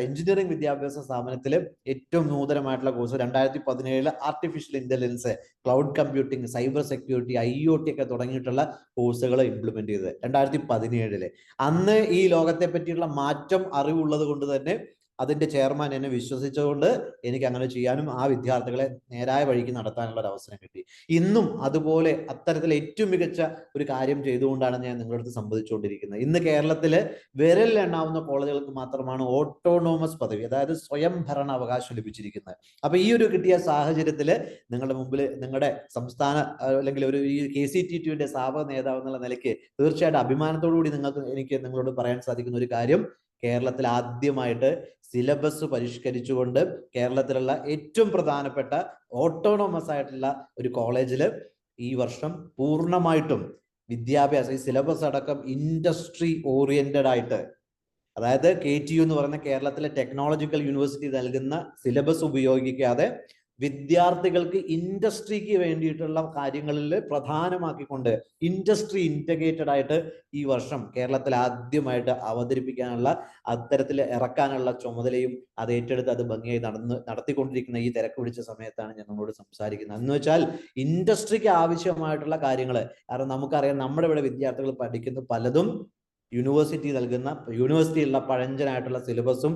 എഞ്ചിനീയറിംഗ് വിദ്യാഭ്യാസ സ്ഥാപനത്തിൽ ഏറ്റവും നൂതനമായിട്ടുള്ള course 2017 artificial intelligence, cloud computing, cyber security, IoT ഒക്കെ തുടങ്ങിയിട്ടുള്ള കോഴ്സുകൾ ഇംപ്ലിമെന്റ് ചെയ്തത് 2017. അന്ന് ഈ ലോകത്തെ പറ്റിയുള്ള മാറ്റം അറിവുള്ളത് കൊണ്ട് തന്നെ അതിന്റെ ചെയർമാൻ എന്നെ വിശ്വസിച്ചുകൊണ്ട് എനിക്ക് അങ്ങനെ ചെയ്യാനും ആ വിദ്യാർത്ഥികളെ നേരായ വഴിക്ക് നടത്താനുള്ള ഒരു അവസരം കിട്ടി. ഇന്നും അതുപോലെ അത്തരത്തിൽ ഏറ്റവും മികച്ച ഒരു കാര്യം ചെയ്തുകൊണ്ടാണ് ഞാൻ നിങ്ങളുടെ അടുത്ത് സംവദിച്ചുകൊണ്ടിരിക്കുന്നത്. ഇന്ന് കേരളത്തിലെ വിരലിലെണ്ണാവുന്ന കോളേജുകൾക്ക് മാത്രമാണ് ഓട്ടോണോമസ് പദവി, അതായത് സ്വയം ഭരണ അവകാശം ലഭിച്ചിരിക്കുന്നത്. അപ്പൊ ഈ ഒരു കിട്ടിയ സാഹചര്യത്തിൽ നിങ്ങളുടെ മുമ്പിൽ നിങ്ങളുടെ സംസ്ഥാന അല്ലെങ്കിൽ ഒരു ഈ KCTTUവിന്റെ സ്ഥാപക നേതാവ് എന്നുള്ള നിലയ്ക്ക് തീർച്ചയായിട്ടും അഭിമാനത്തോടു കൂടി എനിക്ക് നിങ്ങളോട് പറയാൻ സാധിക്കുന്ന ഒരു കാര്യം, കേരളത്തിൽ ആദ്യമായിട്ട് സിലബസ് പരിഷ്കരിച്ചുകൊണ്ട് കേരളത്തിലുള്ള ഏറ്റവും പ്രധാനപ്പെട്ട ഓട്ടോണോമസ് ആയിട്ടുള്ള ഒരു കോളേജിൽ ഈ വർഷം പൂർണ്ണമായിട്ടും വിദ്യാഭ്യാസം, ഈ സിലബസ് അടക്കം ഇൻഡസ്ട്രി ഓറിയന്റഡ് ആയിട്ട്, അതായത് KTU എന്ന് പറയുന്ന കേരളത്തിലെ ടെക്നോളജിക്കൽ യൂണിവേഴ്സിറ്റി നൽകുന്ന സിലബസ് ഉപയോഗിക്കാതെ വിദ്യാർത്ഥികൾക്ക് ഇൻഡസ്ട്രിക്ക് വേണ്ടിയിട്ടുള്ള കാര്യങ്ങളിൽ പ്രധാനമാക്കിക്കൊണ്ട് ഇൻഡസ്ട്രി ഇന്റഗ്രേറ്റഡ് ആയിട്ട് ഈ വർഷം കേരളത്തിൽ ആദ്യമായിട്ട് അവതരിപ്പിക്കാനുള്ള, അത്തരത്തിൽ ഇറക്കാനുള്ള ചുമതലയും അത് ഏറ്റെടുത്ത് അത് ഭംഗിയായി നടത്തിക്കൊണ്ടിരിക്കുന്ന ഈ തിരക്ക് പിടിച്ച സമയത്താണ് ഞാൻ നമ്മളോട് സംസാരിക്കുന്നത്. എന്ന് വെച്ചാൽ ഇൻഡസ്ട്രിക്ക് ആവശ്യമായിട്ടുള്ള കാര്യങ്ങൾ, കാരണം നമുക്കറിയാം നമ്മുടെ ഇവിടെ വിദ്യാർത്ഥികൾ പഠിക്കുന്ന പലതും യൂണിവേഴ്സിറ്റിയുള്ള പഴഞ്ചനായിട്ടുള്ള സിലബസും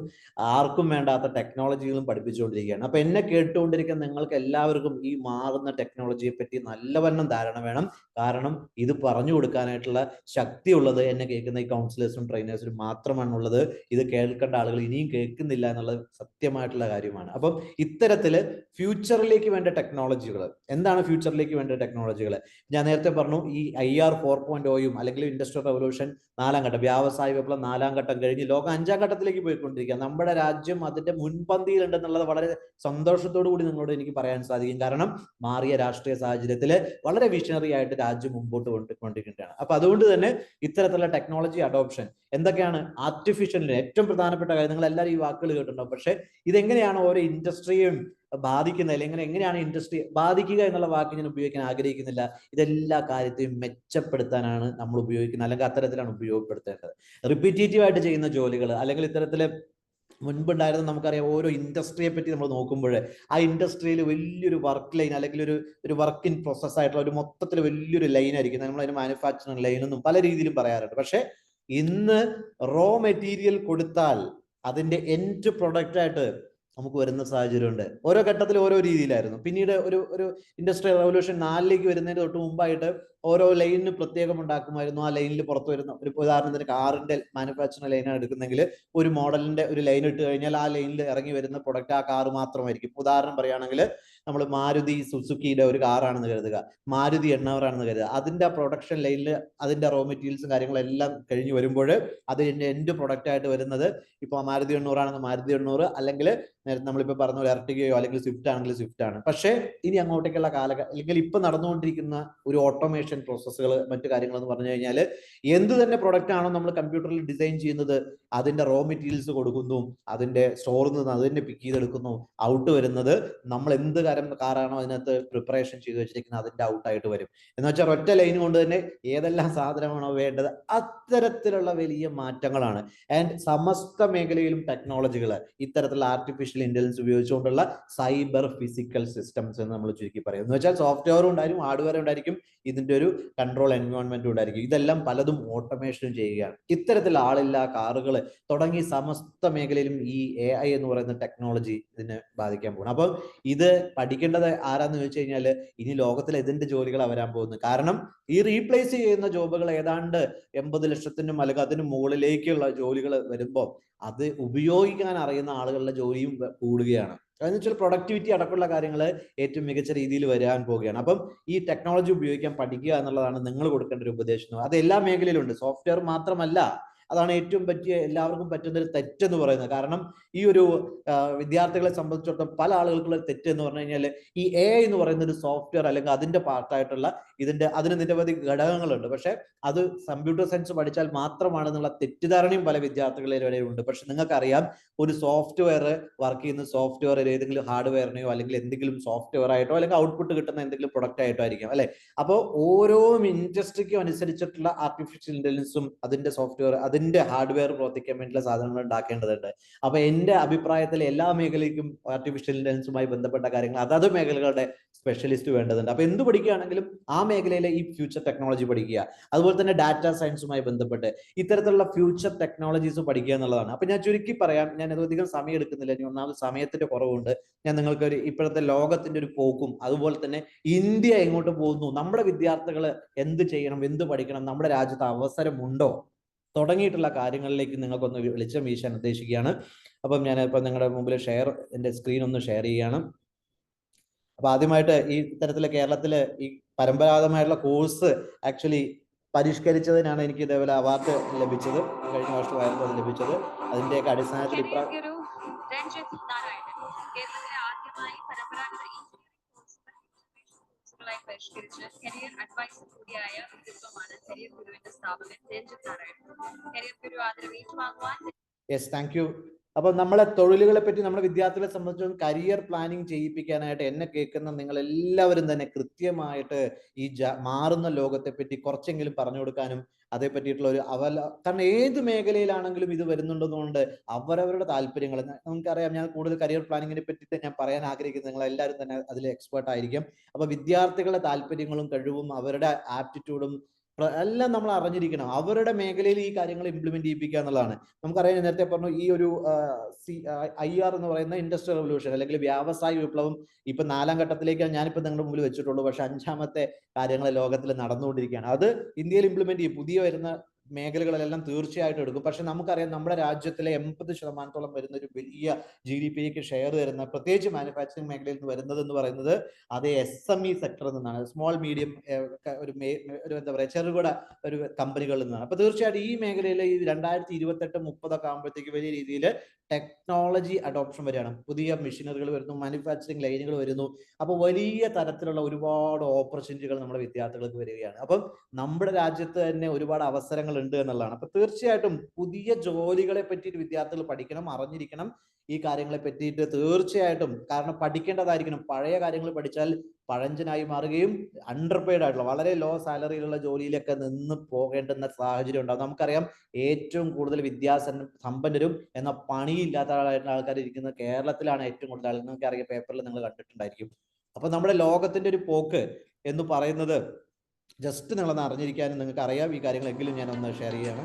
ആർക്കും വേണ്ടാത്ത ടെക്നോളജികളും പഠിപ്പിച്ചുകൊണ്ടിരിക്കുകയാണ്. അപ്പൊ എന്നെ കേട്ടുകൊണ്ടിരിക്കുന്ന നിങ്ങൾക്ക് എല്ലാവർക്കും ഈ മാറുന്ന ടെക്നോളജിയെ പറ്റി നല്ലവണ്ണം ധാരണ വേണം. കാരണം ഇത് പറഞ്ഞു കൊടുക്കാനായിട്ടുള്ള ശക്തി ഉള്ളത് എന്നെ കേൾക്കുന്ന ഈ കൗൺസിലേഴ്സും ട്രെയിനേഴ്സിനും മാത്രമാണുള്ളത്. ഇത് കേൾക്കേണ്ട ആളുകൾ ഇനിയും കേൾക്കുന്നില്ല എന്നുള്ളത് സത്യമായിട്ടുള്ള കാര്യമാണ്. അപ്പം ഇത്തരത്തില് ഫ്യൂച്ചറിലേക്ക് വേണ്ട ടെക്നോളജികൾ, എന്താണ് ഫ്യൂച്ചറിലേക്ക് വേണ്ട ടെക്നോളജികൾ? ഞാൻ നേരത്തെ പറഞ്ഞു, ഈ IR 4.0യും അല്ലെങ്കിൽ ഇൻഡസ്ട്രിയൽ റവല്യൂഷൻ 4ാം ഘട്ടം, വ്യാവസായിക വിപ്ലവം 4ാം ഘട്ടം കഴിഞ്ഞ് ലോകം 5ാം ഘട്ടത്തിലേക്ക് പോയിക്കൊണ്ടിരിക്കുക. നമ്മുടെ രാജ്യം അതിന്റെ മുൻപന്തിയിലുണ്ടെന്നുള്ളത് വളരെ സന്തോഷത്തോടു കൂടി നിങ്ങളോട് എനിക്ക് പറയാൻ സാധിക്കും. കാരണം മാറിയ രാഷ്ട്രീയ സാഹചര്യത്തിൽ വളരെ വിഷണറി ആയിട്ട് രാജ്യം മുമ്പോട്ട് കൊണ്ടിരിക്കുകയാണ്. അപ്പൊ അതുകൊണ്ട് തന്നെ ഇത്തരത്തിലുള്ള ടെക്നോളജി അഡോപ്ഷൻ എന്തൊക്കെയാണ്? ആർട്ടിഫിഷ്യലിന് ഏറ്റവും പ്രധാനപ്പെട്ട കാര്യം, നിങ്ങൾ എല്ലാവരും ഈ വാക്കുകൾ കേട്ടിട്ടുണ്ടാവും. പക്ഷെ ഇതെങ്ങനെയാണ് ഓരോ ഇൻഡസ്ട്രിയും ബാധിക്കുന്നത്, അല്ലെങ്കിൽ എങ്ങനെയാണ് ഇൻഡസ്ട്രി ബാധിക്കുക എന്നുള്ള വാക്ക് ഞാൻ ഉപയോഗിക്കാൻ ആഗ്രഹിക്കുന്നില്ല. ഇതെല്ലാ കാര്യത്തെയും മെച്ചപ്പെടുത്താനാണ് നമ്മൾ ഉപയോഗിക്കുന്നത്, അല്ലെങ്കിൽ അത്തരത്തിലാണ് ഉപയോഗപ്പെടുത്തേണ്ടത്. റിപ്പീറ്റേറ്റീവ് ആയിട്ട് ചെയ്യുന്ന ജോലികൾ, അല്ലെങ്കിൽ ഇത്തരത്തില് മുൻപുണ്ടായിരുന്ന, നമുക്കറിയാം ഓരോ ഇൻഡസ്ട്രിയെ പറ്റി നമ്മൾ നോക്കുമ്പോൾ ആ ഇൻഡസ്ട്രിയിൽ വലിയൊരു വർക്ക് ലൈൻ, അല്ലെങ്കിൽ ഒരു വർക്ക് ഇൻ പ്രോസസ് ആയിട്ടുള്ള ഒരു മൊത്തത്തിൽ വലിയൊരു ലൈൻ ആയിരിക്കും. നമ്മൾ അതിന് മാനുഫാക്ചറിങ് ലൈൻ എന്നും പല രീതിയിലും പറയാറുണ്ട്. പക്ഷെ ഇന്ന് റോ മെറ്റീരിയൽ കൊടുത്താൽ അതിന്റെ എൻഡ് പ്രൊഡക്റ്റ് ആയിട്ട് നമുക്ക് വരുന്ന സാഹചര്യമുണ്ട്. ഓരോ ഘട്ടത്തിൽ ഓരോ രീതിയിലായിരുന്നു. പിന്നീട് ഒരു ഇൻഡസ്ട്രിയൽ റവല്യൂഷൻ 4ലേക്ക് വരുന്നതിന് തൊട്ട് മുമ്പായിട്ട് ഓരോ ലൈനിന് പ്രത്യേകം ഉണ്ടാക്കുമായിരുന്നു. ആ ലൈനിൽ പുറത്തു വരുന്ന ഒരു ഉദാഹരണത്തിന് കാറിന്റെ മാനുഫാക്ചറിംഗ് ലൈനാണ് എടുക്കുന്നെങ്കിൽ ഒരു മോഡലിന്റെ ഒരു ലൈൻ ഇട്ട് കഴിഞ്ഞാൽ ആ ലൈനിൽ ഇറങ്ങി വരുന്ന പ്രൊഡക്റ്റ് ആ കാർ മാത്രമായിരിക്കും. ഉദാഹരണം പറയുകയാണെങ്കിൽ നമ്മൾ മാരുതി സുസുക്കിയുടെ ഒരു കാറാണെന്ന് കരുതുക, മാരുതി 800 ആണെന്ന് കരുതുക. അതിന്റെ പ്രൊഡക്ഷൻ ലൈനിൽ അതിന്റെ റോ മെറ്റീരിയൽസും കാര്യങ്ങളെല്ലാം കഴിഞ്ഞ് വരുമ്പോൾ അതിന്റെ എൻഡ് പ്രൊഡക്റ്റ് ആയിട്ട് വരുന്നത് ഇപ്പോൾ മാരുതി 800 ആണെങ്കിൽ മാരുതി 800, അല്ലെങ്കിൽ നമ്മളിപ്പോൾ പറഞ്ഞ പോലെ എർട്ടിഗയോ അല്ലെങ്കിൽ സ്വിഫ്റ്റ് ആണെങ്കിൽ സ്വിഫ്റ്റ് ആണ്. പക്ഷേ ഇനി അങ്ങോട്ടേക്കുള്ള അല്ലെങ്കിൽ ഇപ്പൊ നടന്നുകൊണ്ടിരിക്കുന്ന ഒരു ഓട്ടോമേഷൻ ഓട്ടോമേഷൻ പ്രോസസ്സുകൾ മറ്റു കാര്യങ്ങൾ എന്ന് പറഞ്ഞു കഴിഞ്ഞാൽ എന്ത് തന്നെ പ്രൊഡക്റ്റ് ആണോ നമ്മൾ കമ്പ്യൂട്ടറിൽ ഡിസൈൻ ചെയ്യുന്നത് അതിന്റെ റോ മെറ്റീരിയൽസ് കൊടുക്കുന്നു, അതിന്റെ സ്റ്റോറിൽ നിന്ന് അതിനെ പിക്ക് ചെയ്തെടുക്കുന്നു, ഔട്ട് വരുന്നത് നമ്മൾ എന്ത് കാറാണോ അതിനകത്ത് പ്രിപ്പറേഷൻ ചെയ്ത് വെച്ചിരിക്കുന്നത് അതിന്റെ ഔട്ടായിട്ട് വരും. എന്ന് വെച്ചാൽ ഒറ്റ ലൈൻ കൊണ്ട് തന്നെ ഏതെല്ലാം സാധനമാണോ വേണ്ടത് അത്തരത്തിലുള്ള വലിയ മാറ്റങ്ങളാണ്. ആൻഡ് സമസ്ത മേഖലയിലും ടെക്നോളജികൾ ഇത്തരത്തിലുള്ള ആർട്ടിഫിഷ്യൽ ഇന്റലിജൻസ് ഉപയോഗിച്ചുകൊണ്ടുള്ള സൈബർ ഫിസിക്കൽ സിസ്റ്റംസ് എന്ന് നമ്മൾ ചുരുക്കി പറയും. എന്ന് വെച്ചാൽ സോഫ്റ്റ്വെയർ ഉണ്ടായിരിക്കും, ഹാർഡ്വെയർ ഉണ്ടായിരിക്കും, ഇതിന്റെ ഒരു കൺട്രോൾ എൻവയോൺമെന്റ് ഉണ്ടായിരിക്കും. ഇതെല്ലാം പലതും ഓട്ടോമേഷൻ ചെയ്യുകയാണ്. ഇത്തരത്തിൽ ആളില്ല കാറുകൾ തുടങ്ങി സമസ്ത മേഖലയിലും ഈ AI എന്ന് പറയുന്ന ടെക്നോളജി ഇതിനെ ബാധിക്കാൻ പോകുന്നു. അപ്പൊ ഇത് പഠിക്കേണ്ടത് ആരാന്ന് ചോദിച്ചു കഴിഞ്ഞാൽ ഇനി ലോകത്തിൽ ഇതിന്റെ ജോലികളാണ് വരാൻ പോകുന്നത്. കാരണം ഈ റീപ്ലേസ് ചെയ്യുന്ന ജോബുകൾ ഏതാണ്ട് 80 ലക്ഷത്തിനും അല്ലെങ്കിൽ അതിന് മുകളിലേക്കുള്ള ജോലികൾ വരുമ്പോൾ അത് ഉപയോഗിക്കാൻ അറിയുന്ന ആളുകളുടെ ജോലിയും കൂടുകയാണ്. അതെന്ന് വെച്ചാൽ പ്രൊഡക്ടിവിറ്റി അടക്കമുള്ള കാര്യങ്ങൾ ഏറ്റവും മികച്ച രീതിയിൽ വരാൻ പോവുകയാണ്. അപ്പം ഈ ടെക്നോളജി ഉപയോഗിക്കാൻ പഠിക്കുക എന്നുള്ളതാണ് നിങ്ങൾ കൊടുക്കേണ്ട ഒരു ഉപദേശം. അത് എല്ലാ മേഖലയിലും ഉണ്ട്, സോഫ്റ്റ്വെയർ മാത്രമല്ല. അതാണ് ഏറ്റവും എല്ലാവർക്കും പറ്റുന്ന ഒരു തെറ്റെന്ന് പറയുന്നത്. കാരണം ഈ ഒരു വിദ്യാർത്ഥികളെ സംബന്ധിച്ചിടത്തോളം പല ആളുകൾക്കുള്ള തെറ്റ് എന്ന് പറഞ്ഞു കഴിഞ്ഞാൽ ഈ AI എന്ന് പറയുന്ന ഒരു സോഫ്റ്റ്വെയർ അല്ലെങ്കിൽ അതിന്റെ പാർട്ടായിട്ടുള്ള അതിന് നിരവധി ഘടകങ്ങളുണ്ട്. പക്ഷെ അത് കമ്പ്യൂട്ടർ സയൻസ് പഠിച്ചാൽ മാത്രമാണെന്നുള്ള തെറ്റിദ്ധാരണയും പല വിദ്യാർത്ഥികളുടെ ഉണ്ട്. പക്ഷെ നിങ്ങൾക്കറിയാം ഒരു സോഫ്റ്റ്വെയർ വർക്ക് ചെയ്യുന്ന സോഫ്റ്റ്വെയർ ഏതെങ്കിലും ഹാർഡ്വെയറിനെയോ അല്ലെങ്കിൽ എന്തെങ്കിലും സോഫ്റ്റ്വെയർ ആയിട്ടോ അല്ലെങ്കിൽ ഔട്ട്പുട്ട് കിട്ടുന്ന എന്തെങ്കിലും പ്രൊഡക്റ്റ് ആയിട്ടോ ആയിരിക്കും അല്ലെ. അപ്പോൾ ഓരോ ഇൻഡസ്ട്രിക്കും അനുസരിച്ചിട്ടുള്ള ആർട്ടിഫിഷ്യൽ ഇന്റലിജൻസും അതിന്റെ സോഫ്റ്റ്വെയർ അതിന്റെ ഹാർഡ്വെയർ പ്രവർത്തിക്കാൻ വേണ്ടിയുള്ള സാധനങ്ങൾ ഉണ്ടാക്കേണ്ടതുണ്ട്. അപ്പൊ എന്റെ അഭിപ്രായത്തിൽ എല്ലാ മേഖലയ്ക്കും ആർട്ടിഫിഷ്യൽ ഇന്റലിജൻസുമായി ബന്ധപ്പെട്ട കാര്യങ്ങൾ അതത് മേഖലകളുടെ സ്പെഷ്യലിസ്റ്റ് വേണ്ടതുണ്ട്. അപ്പൊ എന്ത് പഠിക്കുകയാണെങ്കിലും ആ മേഖലയിലെ ഈ ഫ്യൂച്ചർ ടെക്നോളജി പഠിക്കുക. അതുപോലെ തന്നെ ഡാറ്റാ സയൻസുമായി ബന്ധപ്പെട്ട് ഇത്തരത്തിലുള്ള ഫ്യൂച്ചർ ടെക്നോളജീസ് പഠിക്കുക എന്നുള്ളതാണ്. അപ്പൊ ഞാൻ ചുരുക്കി പറയാം, ഞാൻ അധികം സമയം എടുക്കുന്നില്ല. ഇനി ഒന്നാമത് സമയത്തിന്റെ കുറവുണ്ട്. ഞാൻ നിങ്ങൾക്ക് ഇപ്പോഴത്തെ ലോകത്തിന്റെ ഒരു പോക്കും അതുപോലെ തന്നെ ഇന്ത്യ എങ്ങോട്ട് പോകുന്നു, നമ്മുടെ വിദ്യാർത്ഥികൾ എന്ത് ചെയ്യണം, എന്ത് പഠിക്കണം, നമ്മുടെ രാജ്യത്ത് അവസരമുണ്ടോ തുടങ്ങിയിട്ടുള്ള കാര്യങ്ങളിലേക്ക് നിങ്ങൾക്കൊന്ന് വെളിച്ചം വീശാൻ ഉദ്ദേശിക്കുകയാണ്. അപ്പം ഞാൻ ഇപ്പം നിങ്ങളുടെ മുമ്പിൽ എന്റെ സ്ക്രീൻ ഒന്ന് ഷെയർ ചെയ്യുകയാണ്. അപ്പൊ ആദ്യമായിട്ട് ഈ ഇത്തരത്തില് കേരളത്തില് ഈ പരമ്പരാഗതമായിട്ടുള്ള കോഴ്സ് ആക്ച്വലി പരിഷ്കരിച്ചതിനാണ് എനിക്ക് ഇതേപോലെ അവാർഡ് ലഭിച്ചത്. കഴിഞ്ഞ വർഷമായിരുന്നു അത് ലഭിച്ചത്. അതിന്റെയൊക്കെ അടിസ്ഥാനത്തിൽ പരിഷ്കരിച്ച് കരിയർ അഡ്വൈസർ കൂടിയായ വ്യക്തിത്വമാണ് കരിയർ ഗുരുവിന്റെ സ്ഥാപകൻ രഞ്ജിത്ത് നാരായണൻ. കരിയർ ഗുരു ആദരവ് ഏറ്റുവാങ്ങുവാൻ. Yes, thank U. അപ്പൊ നമ്മളെ തൊഴിലുകളെ പറ്റി നമ്മുടെ വിദ്യാർത്ഥികളെ സംബന്ധിച്ചിടത്തോളം കരിയർ പ്ലാനിങ് ചെയ്യിപ്പിക്കാനായിട്ട് എന്നെ കേൾക്കുന്ന നിങ്ങൾ എല്ലാവരും തന്നെ കൃത്യമായിട്ട് ഈ മാറുന്ന ലോകത്തെ പറ്റി കുറച്ചെങ്കിലും പറഞ്ഞു കൊടുക്കാനും അതേ പറ്റിയിട്ടുള്ള ഒരു കാരണം ഏത് മേഖലയിലാണെങ്കിലും ഇത് വരുന്നുണ്ടെന്നുകൊണ്ട് അവരവരുടെ താല്പര്യങ്ങൾ നമുക്കറിയാം. ഞാൻ കൂടുതൽ കരിയർ പ്ലാനിങ്ങിനെ പറ്റി ഞാൻ പറയാൻ ആഗ്രഹിക്കുന്നത് നിങ്ങൾ എല്ലാവരും തന്നെ അതിൽ എക്സ്പേർട്ട് ആയിരിക്കും. അപ്പൊ വിദ്യാർത്ഥികളുടെ താല്പര്യങ്ങളും കഴിവും അവരുടെ ആപ്റ്റിറ്റ്യൂഡും എല്ലാം നമ്മൾ അറിഞ്ഞിരിക്കണം. അവരുടെ മേഖലയിൽ ഈ കാര്യങ്ങൾ ഇംപ്ലിമെന്റ് ചെയ്യിപ്പിക്കുക എന്നുള്ളതാണ്. നമുക്കറിയാം, നേരത്തെ പറഞ്ഞു ഈ ഒരു IR എന്ന് പറയുന്ന ഇൻഡസ്ട്രിയൽ റവല്യൂഷൻ അല്ലെങ്കിൽ വ്യാവസായ വിപ്ലവം ഇപ്പൊ 4ാം ഘട്ടത്തിലേക്കാണ് ഞാനിപ്പോ നിങ്ങളുടെ മുമ്പിൽ വെച്ചിട്ടുള്ളൂ. പക്ഷെ 5ാമത്തെ കാര്യങ്ങൾ ലോകത്തിൽ നടന്നുകൊണ്ടിരിക്കുകയാണ്. അത് ഇന്ത്യയിൽ ഇംപ്ലിമെന്റ് ചെയ്യും. പുതിയ വരുന്ന മേഖലകളിലെല്ലാം തീർച്ചയായിട്ടും എടുക്കും. പക്ഷെ നമുക്കറിയാം നമ്മുടെ രാജ്യത്തിലെ 80% വരുന്ന ഒരു വലിയ GDP-ക്ക് ഷെയർ തരുന്ന പ്രത്യേകിച്ച് മാനുഫാക്ചറിങ് മേഖലയിൽ നിന്ന് വരുന്നത് എന്ന് പറയുന്നത് അതേ SME സെക്ടറിൽ നിന്നാണ്. സ്മോൾ മീഡിയം ഒരു എന്താ പറയുക ചെറുകിട ഒരു കമ്പനികളിൽ നിന്നാണ്. അപ്പൊ തീർച്ചയായിട്ടും ഈ മേഖലയിൽ ഈ 2028-30 ആകുമ്പോഴത്തേക്ക് വലിയ രീതിയിൽ ടെക്നോളജി അഡോപ്ഷൻ വരികയാണ്. പുതിയ മെഷീനറികൾ വരുന്നു, മാനുഫാക്ചറിങ് ലൈനുകൾ വരുന്നു. അപ്പൊ വലിയ തരത്തിലുള്ള ഒരുപാട് ഓപ്പർച്യൂണിറ്റികൾ നമ്മുടെ വിദ്യാർത്ഥികൾക്ക് വരികയാണ്. അപ്പം നമ്മുടെ രാജ്യത്ത് തന്നെ ഒരുപാട് അവസരങ്ങൾ ഉണ്ട് എന്നുള്ളതാണ്. അപ്പൊ തീർച്ചയായിട്ടും പുതിയ ജോലികളെ പറ്റിയിട്ട് വിദ്യാർത്ഥികൾ പഠിക്കണം, അറിഞ്ഞിരിക്കണം ഈ കാര്യങ്ങളെ പറ്റിയിട്ട് തീർച്ചയായിട്ടും. കാരണം പഠിക്കേണ്ടതായിരിക്കണം. പഴയ കാര്യങ്ങൾ പഠിച്ചാൽ പഴഞ്ചനായി മാറുകയും അണ്ടർപെയ്ഡ് ആയിട്ടുള്ള വളരെ ലോ സാലറിയിലുള്ള ജോലിയിലൊക്കെ നിന്ന് പോകേണ്ടുന്ന സാഹചര്യം ഉണ്ടാകും. നമുക്കറിയാം ഏറ്റവും കൂടുതൽ സമ്പന്നരും എന്ന പണിയില്ലാത്ത ആൾക്കാർ ഇരിക്കുന്നത് കേരളത്തിലാണ്. ഏറ്റവും കൂടുതൽ ആളുകൾ നമുക്കറിയാം, പേപ്പറിൽ നിങ്ങൾ കണ്ടിട്ടുണ്ടായിരിക്കും. അപ്പൊ നമ്മുടെ ലോകത്തിന്റെ ഒരു പോക്ക് എന്ന് പറയുന്നത് ജസ്റ്റ് നിങ്ങളൊന്ന് അറിഞ്ഞിരിക്കാനും നിങ്ങൾക്ക് അറിയാം ഈ കാര്യങ്ങളെങ്കിലും ഞാൻ ഒന്ന് ഷെയർ ചെയ്യാണ്.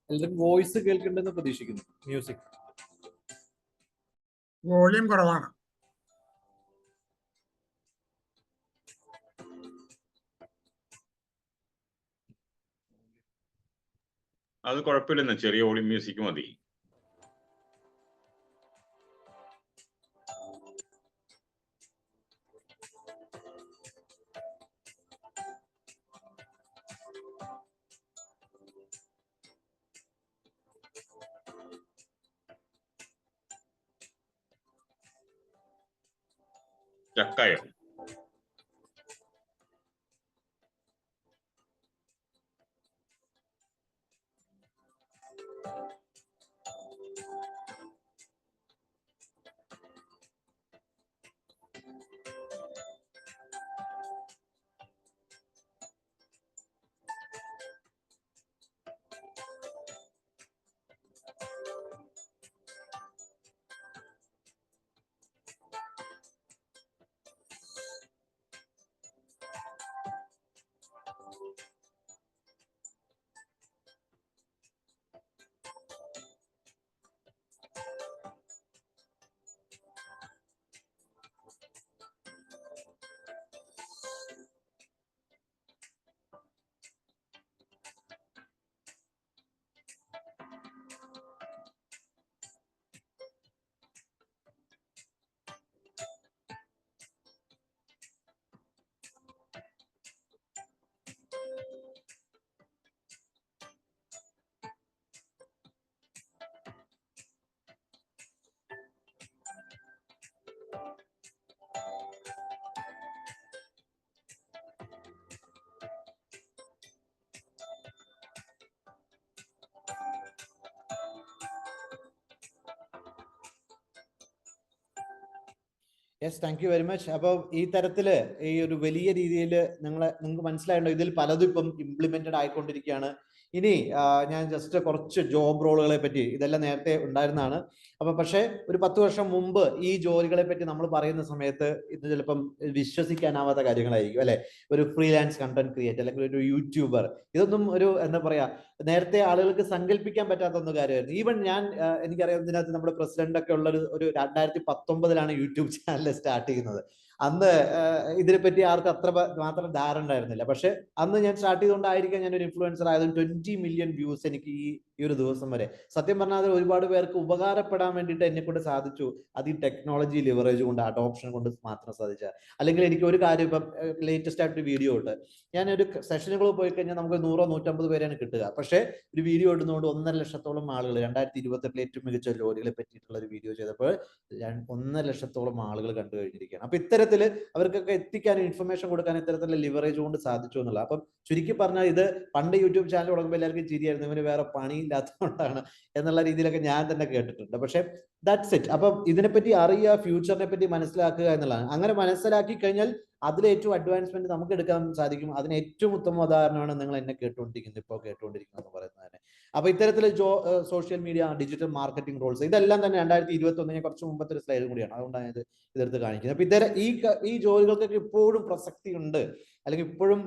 എല്ലാവരും വോയിസ് കേൾക്കുന്നുണ്ടെന്ന് പ്രതീക്ഷിക്കുന്നു. മ്യൂസിക് വോളിയം കുറവാണ്. അത് കുഴപ്പമില്ലെന്ന്, ചെറിയ വോളിയം മ്യൂസിക് മതി. ചക്കായോ? Yes, thank you very much. അപ്പോൾ ഈ തരത്തില് ഈ ഒരു വലിയ രീതിയിൽ നിങ്ങൾക്ക് മനസ്സിലായിട്ടുണ്ടോ, ഇതിൽ പലതും ഇപ്പം ഇംപ്ലിമെന്റഡ് ആയിക്കൊണ്ടിരിക്കുകയാണ്. ഇനി ഞാൻ ജസ്റ്റ് കുറച്ച് ജോബ് റോളുകളെ പറ്റി, ഇതെല്ലാം നേരത്തെ ഉണ്ടായിരുന്നതാണ്. അപ്പൊ പക്ഷേ ഒരു 10 വർഷം മുമ്പ് ഈ ജോലികളെ പറ്റി നമ്മൾ പറയുന്ന സമയത്ത് ഇത് ചിലപ്പം വിശ്വസിക്കാനാവാത്ത കാര്യങ്ങളായിരിക്കും അല്ലെ. ഒരു ഫ്രീലാൻസ് കണ്ടന്റ് ക്രിയേറ്റർ അല്ലെങ്കിൽ ഒരു യൂട്യൂബർ, ഇതൊന്നും ഒരു എന്താ പറയാ നേരത്തെ ആളുകൾക്ക് സങ്കല്പിക്കാൻ പറ്റാത്ത ഒന്ന് കാര്യമായിരുന്നു. ഈവൻ ഞാൻ എനിക്കറിയാം, ഇതിനകത്ത് നമ്മുടെ പ്രസിഡന്റ് ഒക്കെ ഉള്ള ഒരു 2019 യൂട്യൂബ് ചാനൽ സ്റ്റാർട്ട് ചെയ്യുന്നത്. അന്ന് ഇതിനെപ്പറ്റി ആർക്കും അത്ര മാത്രം ധാരണ ഉണ്ടായിരുന്നില്ല. പക്ഷെ അന്ന് ഞാൻ സ്റ്റാർട്ട് ചെയ്തുകൊണ്ടായിരിക്കാം ഞാൻ ഒരു ഇൻഫ്ലുവൻസർ ആയതും 20 മില്യൺ വ്യൂസ് എനിക്ക് ഈ ഒരു ദിവസം വരെ. സത്യം പറഞ്ഞാൽ അത് ഒരുപാട് പേർക്ക് ഉപകാരപ്പെടാൻ വേണ്ടിയിട്ട് എന്നെ കൊണ്ട് സാധിച്ചു. അത് ഈ ടെക്നോളജി ലിവറേജ് കൊണ്ട്, അഡോപ്ഷൻ കൊണ്ട് മാത്രം സാധിച്ച. അല്ലെങ്കിൽ എനിക്ക് ഒരു കാര്യം, ഇപ്പം ലേറ്റസ്റ്റ് ആയിട്ട് ഒരു വീഡിയോ ഇട്ട് ഞാനൊരു സെഷനുകൾ പോയി കഴിഞ്ഞാൽ നമുക്ക് 100-150 പേരാണ് കിട്ടുക. പക്ഷേ ഒരു വീഡിയോ ഇടുന്നതുകൊണ്ട് 1.5 ലക്ഷത്തോളം ആളുകൾ 2028 ഏറ്റവും മികച്ച ജോലികളെ പറ്റിയിട്ടുള്ള ഒരു വീഡിയോ ചെയ്തപ്പോൾ 1.5 ലക്ഷത്തോളം ആളുകൾ കണ്ടു കഴിഞ്ഞിരിക്കുകയാണ്. അപ്പൊ ഇത്തരത്തിൽ അവർക്കൊക്കെ എത്തിക്കാനും ഇൻഫർമേഷൻ കൊടുക്കാനും ഇത്തരത്തിലുള്ള ലിവറേജ് കൊണ്ട് സാധിച്ചു എന്നുള്ള. അപ്പം ചുരുക്കി പറഞ്ഞാൽ ഇത് പണ്ട് യൂട്യൂബ് ചാനൽ തുടങ്ങുമ്പോൾ എല്ലാവർക്കും ചിരിയായിരുന്നു, ഇവന് വേറെ പണിയില്ലാത്തതുകൊണ്ടാണ് എന്നുള്ള രീതിയിലൊക്കെ ഞാൻ തന്നെ കേട്ടിട്ടുണ്ട്. പക്ഷെ ദാറ്റ്സ് ഇറ്റ്. അപ്പം ഇതിനെപ്പറ്റി അറിയുക, ഫ്യൂച്ചറിനെ പറ്റി മനസ്സിലാക്കുക എന്നുള്ളതാണ്. അങ്ങനെ മനസ്സിലാക്കി കഴിഞ്ഞാൽ അതിൽ ഏറ്റവും അഡ്വാൻസ്മെന്റ് നമുക്ക് എടുക്കാൻ സാധിക്കും. അതിന് ഏറ്റവും ഉത്തമ ഉദാഹരണമാണ് നിങ്ങൾ എന്നെ കേട്ടുകൊണ്ടിരിക്കുന്നത്, ഇപ്പോൾ കേട്ടുകൊണ്ടിരിക്കുന്നത് എന്ന് പറയുന്നത് തന്നെ. അപ്പൊ ഇത്തരത്തിൽ social media, digital marketing roles, ഇതെല്ലാം തന്നെ 2021 കുറച്ച് മുമ്പത്തെ ഒരു സ്ലൈഡ് കൂടിയാണ്, അതുകൊണ്ടാണ് ഇത് ഇതെടുത്ത് കാണിക്കുന്നത്. അപ്പൊ ഈ ജോലികൾക്കൊക്കെ ഇപ്പോഴും പ്രസക്തി ഉണ്ട്, അല്ലെങ്കിൽ ഇപ്പോഴും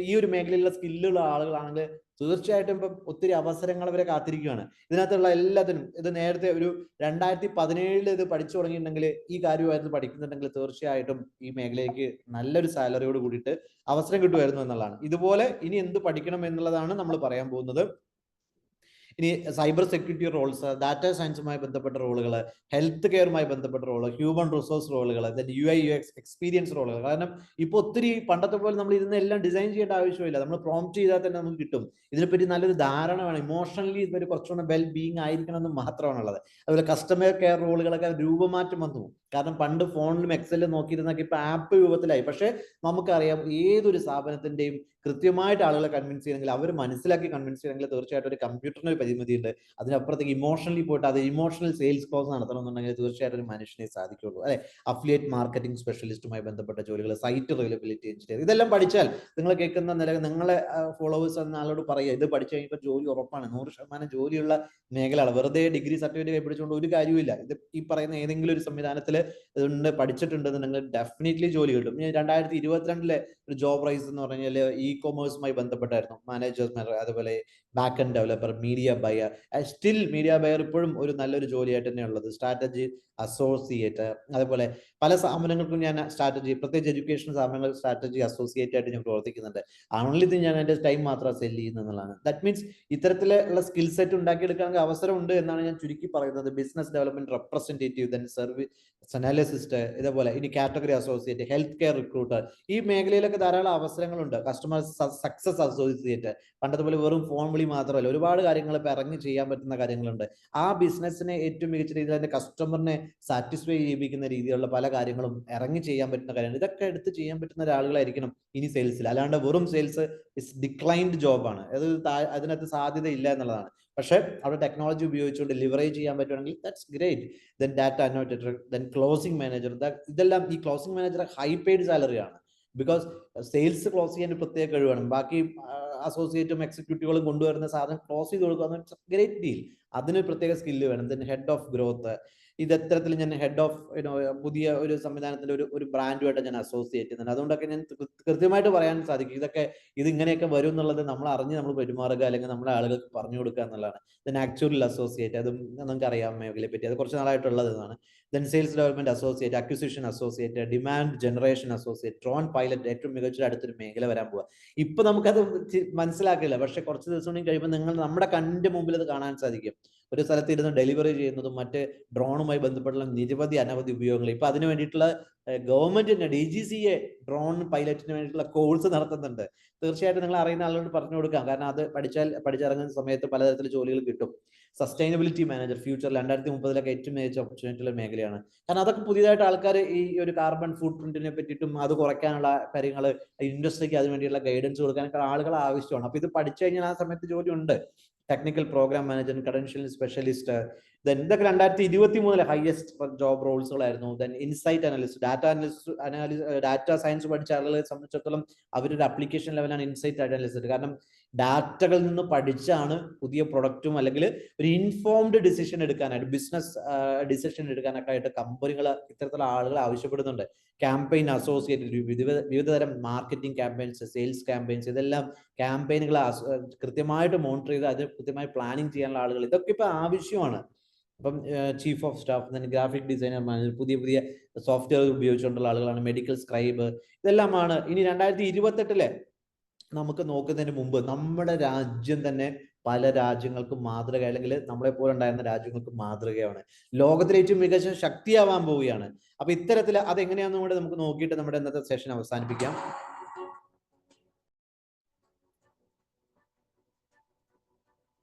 ഈ ഒരു മേഖലയിലുള്ള സ്കില്ലുള്ള ആളുകളാണെങ്കിൽ തീർച്ചയായിട്ടും ഇപ്പം ഒത്തിരി അവസരങ്ങൾ അവരെ കാത്തിരിക്കുകയാണ്. ഇതിനകത്തുള്ള എല്ലാത്തിനും ഇത് നേരത്തെ ഒരു 2017 ഇത് പഠിച്ചു തുടങ്ങിയിട്ടുണ്ടെങ്കിൽ, ഈ കാര്യമായിരുന്നു പഠിക്കുന്നുണ്ടെങ്കിൽ തീർച്ചയായിട്ടും ഈ മേഖലയ്ക്ക് നല്ലൊരു സാലറിയോട് കൂടിയിട്ട് അവസരം കിട്ടുമായിരുന്നു എന്നുള്ളതാണ്. ഇതുപോലെ ഇനി എന്ത് പഠിക്കണം എന്നുള്ളതാണ് നമ്മൾ പറയാൻ പോകുന്നത്. ഇനി സൈബർ സെക്യൂരിറ്റി റോൾസ്, ഡാറ്റാ സയൻസുമായി ബന്ധപ്പെട്ട റോളുകൾ, ഹെൽത്ത് കെയറുമായി ബന്ധപ്പെട്ട റോള്, ഹ്യൂമൻ റിസോഴ്സ് റോളുകൾ, UI UX എക്സ്പീരിയൻസ് റോളുകൾ. കാരണം ഇപ്പൊ ഒത്തിരി പണ്ടത്തെ പോലെ നമ്മൾ ഇതിനെല്ലാം ഡിസൈൻ ചെയ്യേണ്ട ആവശ്യമില്ല, നമ്മൾ പ്രോംപ്റ്റ് ചെയ്താൽ തന്നെ നമുക്ക് കിട്ടും. ഇതിനെപ്പറ്റി നല്ലൊരു ധാരണ വേണം, ഇമോഷണലി ഇവർ കുറച്ചുകൂടെ വെൽ ബീങ് ആയിരിക്കണം എന്ന് മാത്രമാണുള്ളത്. അതുപോലെ കസ്റ്റമർ കെയർ റോളുകളൊക്കെ രൂപമാറ്റം വന്നു. കാരണം പണ്ട് ഫോണിലും എക്സലിലും നോക്കിയിരുന്നൊക്കെ ഇപ്പൊ ആപ്പ് രൂപത്തിലായി. പക്ഷെ നമുക്കറിയാം, ഏതൊരു സ്ഥാപനത്തിന്റെയും കൃത്യമായിട്ട് ആളുകളെ കൺവിൻസ് ചെയ്യണമെങ്കിൽ, അവർ മനസ്സിലാക്കി കൺവിൻസ് ചെയ്യണമെങ്കിൽ തീർച്ചയായിട്ടും ഒരു കമ്പ്യൂട്ടറിന് ഒരു പരിമിതിയുണ്ട്. അതിനപ്പുറത്തേക്ക് ഇമോഷണലി പോയിട്ട് അത് ഇമോഷണൽ സെയിൽസ് കോഴ്സ് നടത്തണമെന്നുണ്ടെങ്കിൽ തീർച്ചയായിട്ടും ഒരു മനുഷ്യനെ സാധിക്കുള്ളൂ അല്ലെ. അഫിലിയേറ്റ് മാർക്കറ്റിംഗ് സ്പെഷ്യലിസ്റ്റുമായി ബന്ധപ്പെട്ട ജോലികൾ, സൈറ്റ് റിലയബിലിറ്റി എഞ്ചിനീയർ, ഇതെല്ലാം പഠിച്ചാൽ നിങ്ങൾ കേൾക്കുന്ന നിങ്ങളെ ഫോളോവേഴ്സ് എന്ന ആളോട് പറയുക, ഇത് പഠിച്ചു കഴിയുമ്പോൾ ജോലി ഉറപ്പാണ്, 100% ജോലിയുള്ള മേഖലയാണ്. വെറുതെ ഡിഗ്രി സർട്ടിഫിക്കറ്റ് പിടിച്ചുകൊണ്ട് ഒരു കാര്യമില്ല. ഇത് ഈ പറയുന്ന ഏതെങ്കിലും ഒരു സംവിധാനത്തിൽ ഇതുണ്ട്, പഠിച്ചിട്ടുണ്ടെന്നുണ്ടെങ്കിൽ ഡെഫിനറ്റ്ലി ജോലി കിട്ടും. 2022 ഒരു ജോബ് റൈസ് എന്ന് പറഞ്ഞാൽ ഇ കൊമേഴ്സുമായി ബന്ധപ്പെട്ടായിരുന്നു. മാനേജേഴ്സ്, അതുപോലെ back end developer, media buyer. Still media buyer ഇപ്പോഴും ഒരു നല്ലൊരു ജോലിയായിട്ട് തന്നെയുള്ളത്. സ്ട്രാറ്റജി അസോസിയേറ്റ്, അതേപോലെ പല സ്ഥാപനങ്ങൾക്കും ഞാൻ സ്ട്രാറ്റജി, പ്രത്യേകിച്ച് എഡ്യൂക്കേഷൻ സ്ഥാപനങ്ങൾ സ്ട്രാറ്റജി അസോസിയേറ്റ് ആയിട്ട് ഞാൻ പ്രവർത്തിക്കുന്നുണ്ട്. ഓൺലി തിങ് ഞാൻ എൻ്റെ ടൈം മാത്രം സെല് ചെയ്യുന്നതാണ്. ദാറ്റ് മീൻസ് ഇത്തരത്തിലുള്ള സ്കിൽ സെറ്റ് ഉണ്ടാക്കിയെടുക്കാൻ അവസരമുണ്ട് എന്നാണ് ഞാൻ ചുരുക്കി പറയുന്നത്. Business development representative, then service analyst, ഇതേപോലെ ഇനി category associate, health care recruiter, ഈ മേഖലയിലൊക്കെ ധാരാളം അവസരങ്ങളുണ്ട്. കസ്റ്റമർ സക്സസ് അസോസിയേറ്റ്, പണ്ടതുപോലെ വെറും ഫോൺ വിളി മാത്രമല്ല, ഒരുപാട് കാര്യങ്ങൾ ഇപ്പം ഇറങ്ങി ചെയ്യാൻ പറ്റുന്ന കാര്യങ്ങളുണ്ട്. ആ ബിസിനസ്സിനെ ഏറ്റവും മികച്ച രീതിയിൽ അതിന്റെ കസ്റ്റമറിനെ സാറ്റിസ്ഫൈ ചെയ്യിപ്പിക്കുന്ന രീതിയിലുള്ള പല കാര്യങ്ങളും ഇറങ്ങി ചെയ്യാൻ പറ്റുന്ന കാര്യങ്ങൾ. ഇതൊക്കെ എടുത്ത് ചെയ്യാൻ പറ്റുന്ന ഒരാളുകളായിരിക്കണം ഇനി സെയിൽസിൽ. അല്ലാണ്ട് വെറും സെയിൽസ് ഇസ് ഡിക്ലൈൻഡ് ജോബാണ്. അത് അതിനകത്ത് സാധ്യത ഇല്ല എന്നുള്ളതാണ്. പക്ഷെ അവിടെ ടെക്നോളജി ഉപയോഗിച്ചുകൊണ്ട് ലിവറേജ് ചെയ്യാൻ പറ്റുവാണെങ്കിൽ that's great. Then data annotator, then closing manager. ഇതെല്ലാം ഈ ക്ലോസിംഗ് മാനേജർ ഹൈ പെയ്ഡ് സാലറിയാണ്. ബിക്കോസ് സെയിൽസ് ക്ലോസ് ചെയ്യാൻ പ്രത്യേക കഴിവാണ്. ബാക്കി അസോസിയേറ്റും എക്സിക്യൂട്ടീവുകളും കൊണ്ടുവരുന്ന സാധനം ക്ലോസ് ചെയ്ത് കൊടുക്കുക ഗ്രേറ്റ് ഡീൽ. അതിന് പ്രത്യേക സ്കില്ല് വേണം. ദെൻ ഹെഡ് ഓഫ് ഗ്രോത്ത്, ഇത് എത്തരത്തിൽ ഞാൻ ഹെഡ് ഓഫ് പുതിയ ഒരു സംവിധാനത്തിന്റെ ഒരു ബ്രാൻഡുമായിട്ട് ഞാൻ അസോസിയേറ്റ് ചെയ്യുന്നുണ്ട്. അതുകൊണ്ടൊക്കെ ഞാൻ കൃത്യമായിട്ട് പറയാൻ സാധിക്കും ഇത് ഇങ്ങനെയൊക്കെ വരും എന്നുള്ളത് നമ്മൾ അറിഞ്ഞ് നമ്മൾ പെരുമാറുക, അല്ലെങ്കിൽ നമ്മളെ ആളുകൾക്ക് പറഞ്ഞു കൊടുക്കുക എന്നുള്ളതാണ്. ദെൻ ആക്ച്വൽ അസോസിയേറ്റ്, അതും നമുക്ക് അറിയാം മേഖലയെ പറ്റി, അത് കുറച്ച് നാളായിട്ടുള്ളതാണ്. Then sales development associate, acquisition associate, demand generation associate, drone pilot, ഏറ്റവും മികച്ച അടുത്തൊരു മേഖല വരാൻ പോവുക. ഇപ്പൊ നമുക്കത് മനസ്സിലാക്കില്ല, പക്ഷെ കുറച്ച് ദിവസം കൂടി കഴിയുമ്പോൾ നമ്മുടെ കണ്ണിന്റെ മുമ്പിൽ അത് കാണാൻ സാധിക്കും. ഒരു സ്ഥലത്ത് ഇരുന്ന് ഡെലിവറി ചെയ്യുന്നതും മറ്റ് ഡ്രോണുമായി ബന്ധപ്പെട്ടുള്ള അനവധി ഉപയോഗങ്ങൾ. ഇപ്പൊ അതിനു വേണ്ടിയിട്ടുള്ള ഗവൺമെന്റിന്റെ DGCA ഡ്രോൺ പൈലറ്റിന് വേണ്ടിയിട്ടുള്ള കോഴ്സ് നടത്തുന്നുണ്ട്. തീർച്ചയായിട്ടും നിങ്ങൾ അറിയുന്ന ആളുകളോട് പറഞ്ഞു കൊടുക്കാം. കാരണം അത് പഠിച്ചിറങ്ങുന്ന സമയത്ത് പലതരത്തിൽ ജോലികൾ കിട്ടും. സസ്റ്റൈനബിലിറ്റി മാനേജർ, ഫ്യൂച്ചറിൽ 2030 ഏറ്റവും മികച്ച ഓപ്പർച്യൂണിറ്റി ഉള്ള മേഖലയാണ്. കാരണം അതൊക്കെ പുതിയതായിട്ട് ആൾക്കാർ ഈ ഒരു കാർബൺ ഫുട് പ്രിന്റിനെ പറ്റിയിട്ടും അത് കുറയ്ക്കാനുള്ള കാര്യങ്ങൾ ഇൻഡസ്ട്രിക്ക് അതിന് വേണ്ടിയുള്ള ഗൈഡൻസ് കൊടുക്കാനൊക്കെ ആളുകൾ ആവശ്യമാണ്. അപ്പൊ ഇത് പഠിച്ചു കഴിഞ്ഞാൽ ആ സമയത്ത് ജോലി ഉണ്ട്. Technical program manager, credential specialist, then ഇതൊക്കെ 2023 ഹയസ്റ്റ് ജോബ് റോൾസുകളായിരുന്നു. Then insight analyst, data science പഠിച്ച ആളുകളെ സംബന്ധിച്ചിടത്തോളം അവരൊരു അപ്ലിക്കേഷൻ ലെവലാണ് ഇൻസൈറ്റ് അനലിസ്റ്റ്. കാരണം ഡാറ്റകളിൽ നിന്ന് പഠിച്ചാണ് പുതിയ പ്രൊഡക്റ്റും അല്ലെങ്കിൽ ഒരു ഇൻഫോംഡ് ഡിസിഷൻ എടുക്കാനായിട്ട്, ബിസിനസ് ഡിസിഷൻ എടുക്കാനൊക്കെ ആയിട്ട് കമ്പനികൾ ഇത്തരത്തിലുള്ള ആളുകൾ ആവശ്യപ്പെടുന്നുണ്ട്. ക്യാമ്പയിൻ അസോസിയേറ്റ്, വിവിധതരം മാർക്കറ്റിംഗ് ക്യാമ്പയിൻസ്, സെയിൽസ് ക്യാമ്പയിൻസ്, ഇതെല്ലാം ക്യാമ്പയിനുകൾ കൃത്യമായിട്ട് മോണിറ്റർ ചെയ്ത് അത് കൃത്യമായി പ്ലാനിങ് ചെയ്യാനുള്ള ആളുകൾ, ഇതൊക്കെ ഇപ്പൊ ആവശ്യമാണ്. അപ്പം chief of staff, then graphic designer, പുതിയ സോഫ്റ്റ്വെയർ ഉപയോഗിച്ചുകൊണ്ടുള്ള ആളുകളാണ്. മെഡിക്കൽ സ്ക്രൈബ്, ഇതെല്ലാമാണ് ഇനി 2028 നമുക്ക് നോക്കുന്നതിന് മുമ്പ് നമ്മുടെ രാജ്യം തന്നെ പല രാജ്യങ്ങൾക്കും മാതൃക, അല്ലെങ്കിൽ നമ്മളെ പോലെ ഉണ്ടായിരുന്ന രാജ്യങ്ങൾക്ക് മാതൃകയാണ്. ലോകത്തിലെ ഏറ്റവും മികച്ച ശക്തിയാവാൻ പോവുകയാണ്. അപ്പൊ ഇത്തരത്തിൽ അതെങ്ങനെയാണെന്നും കൂടെ നമുക്ക് നോക്കിയിട്ട് നമ്മുടെ ഇന്നത്തെ സെഷൻ അവസാനിപ്പിക്കാം.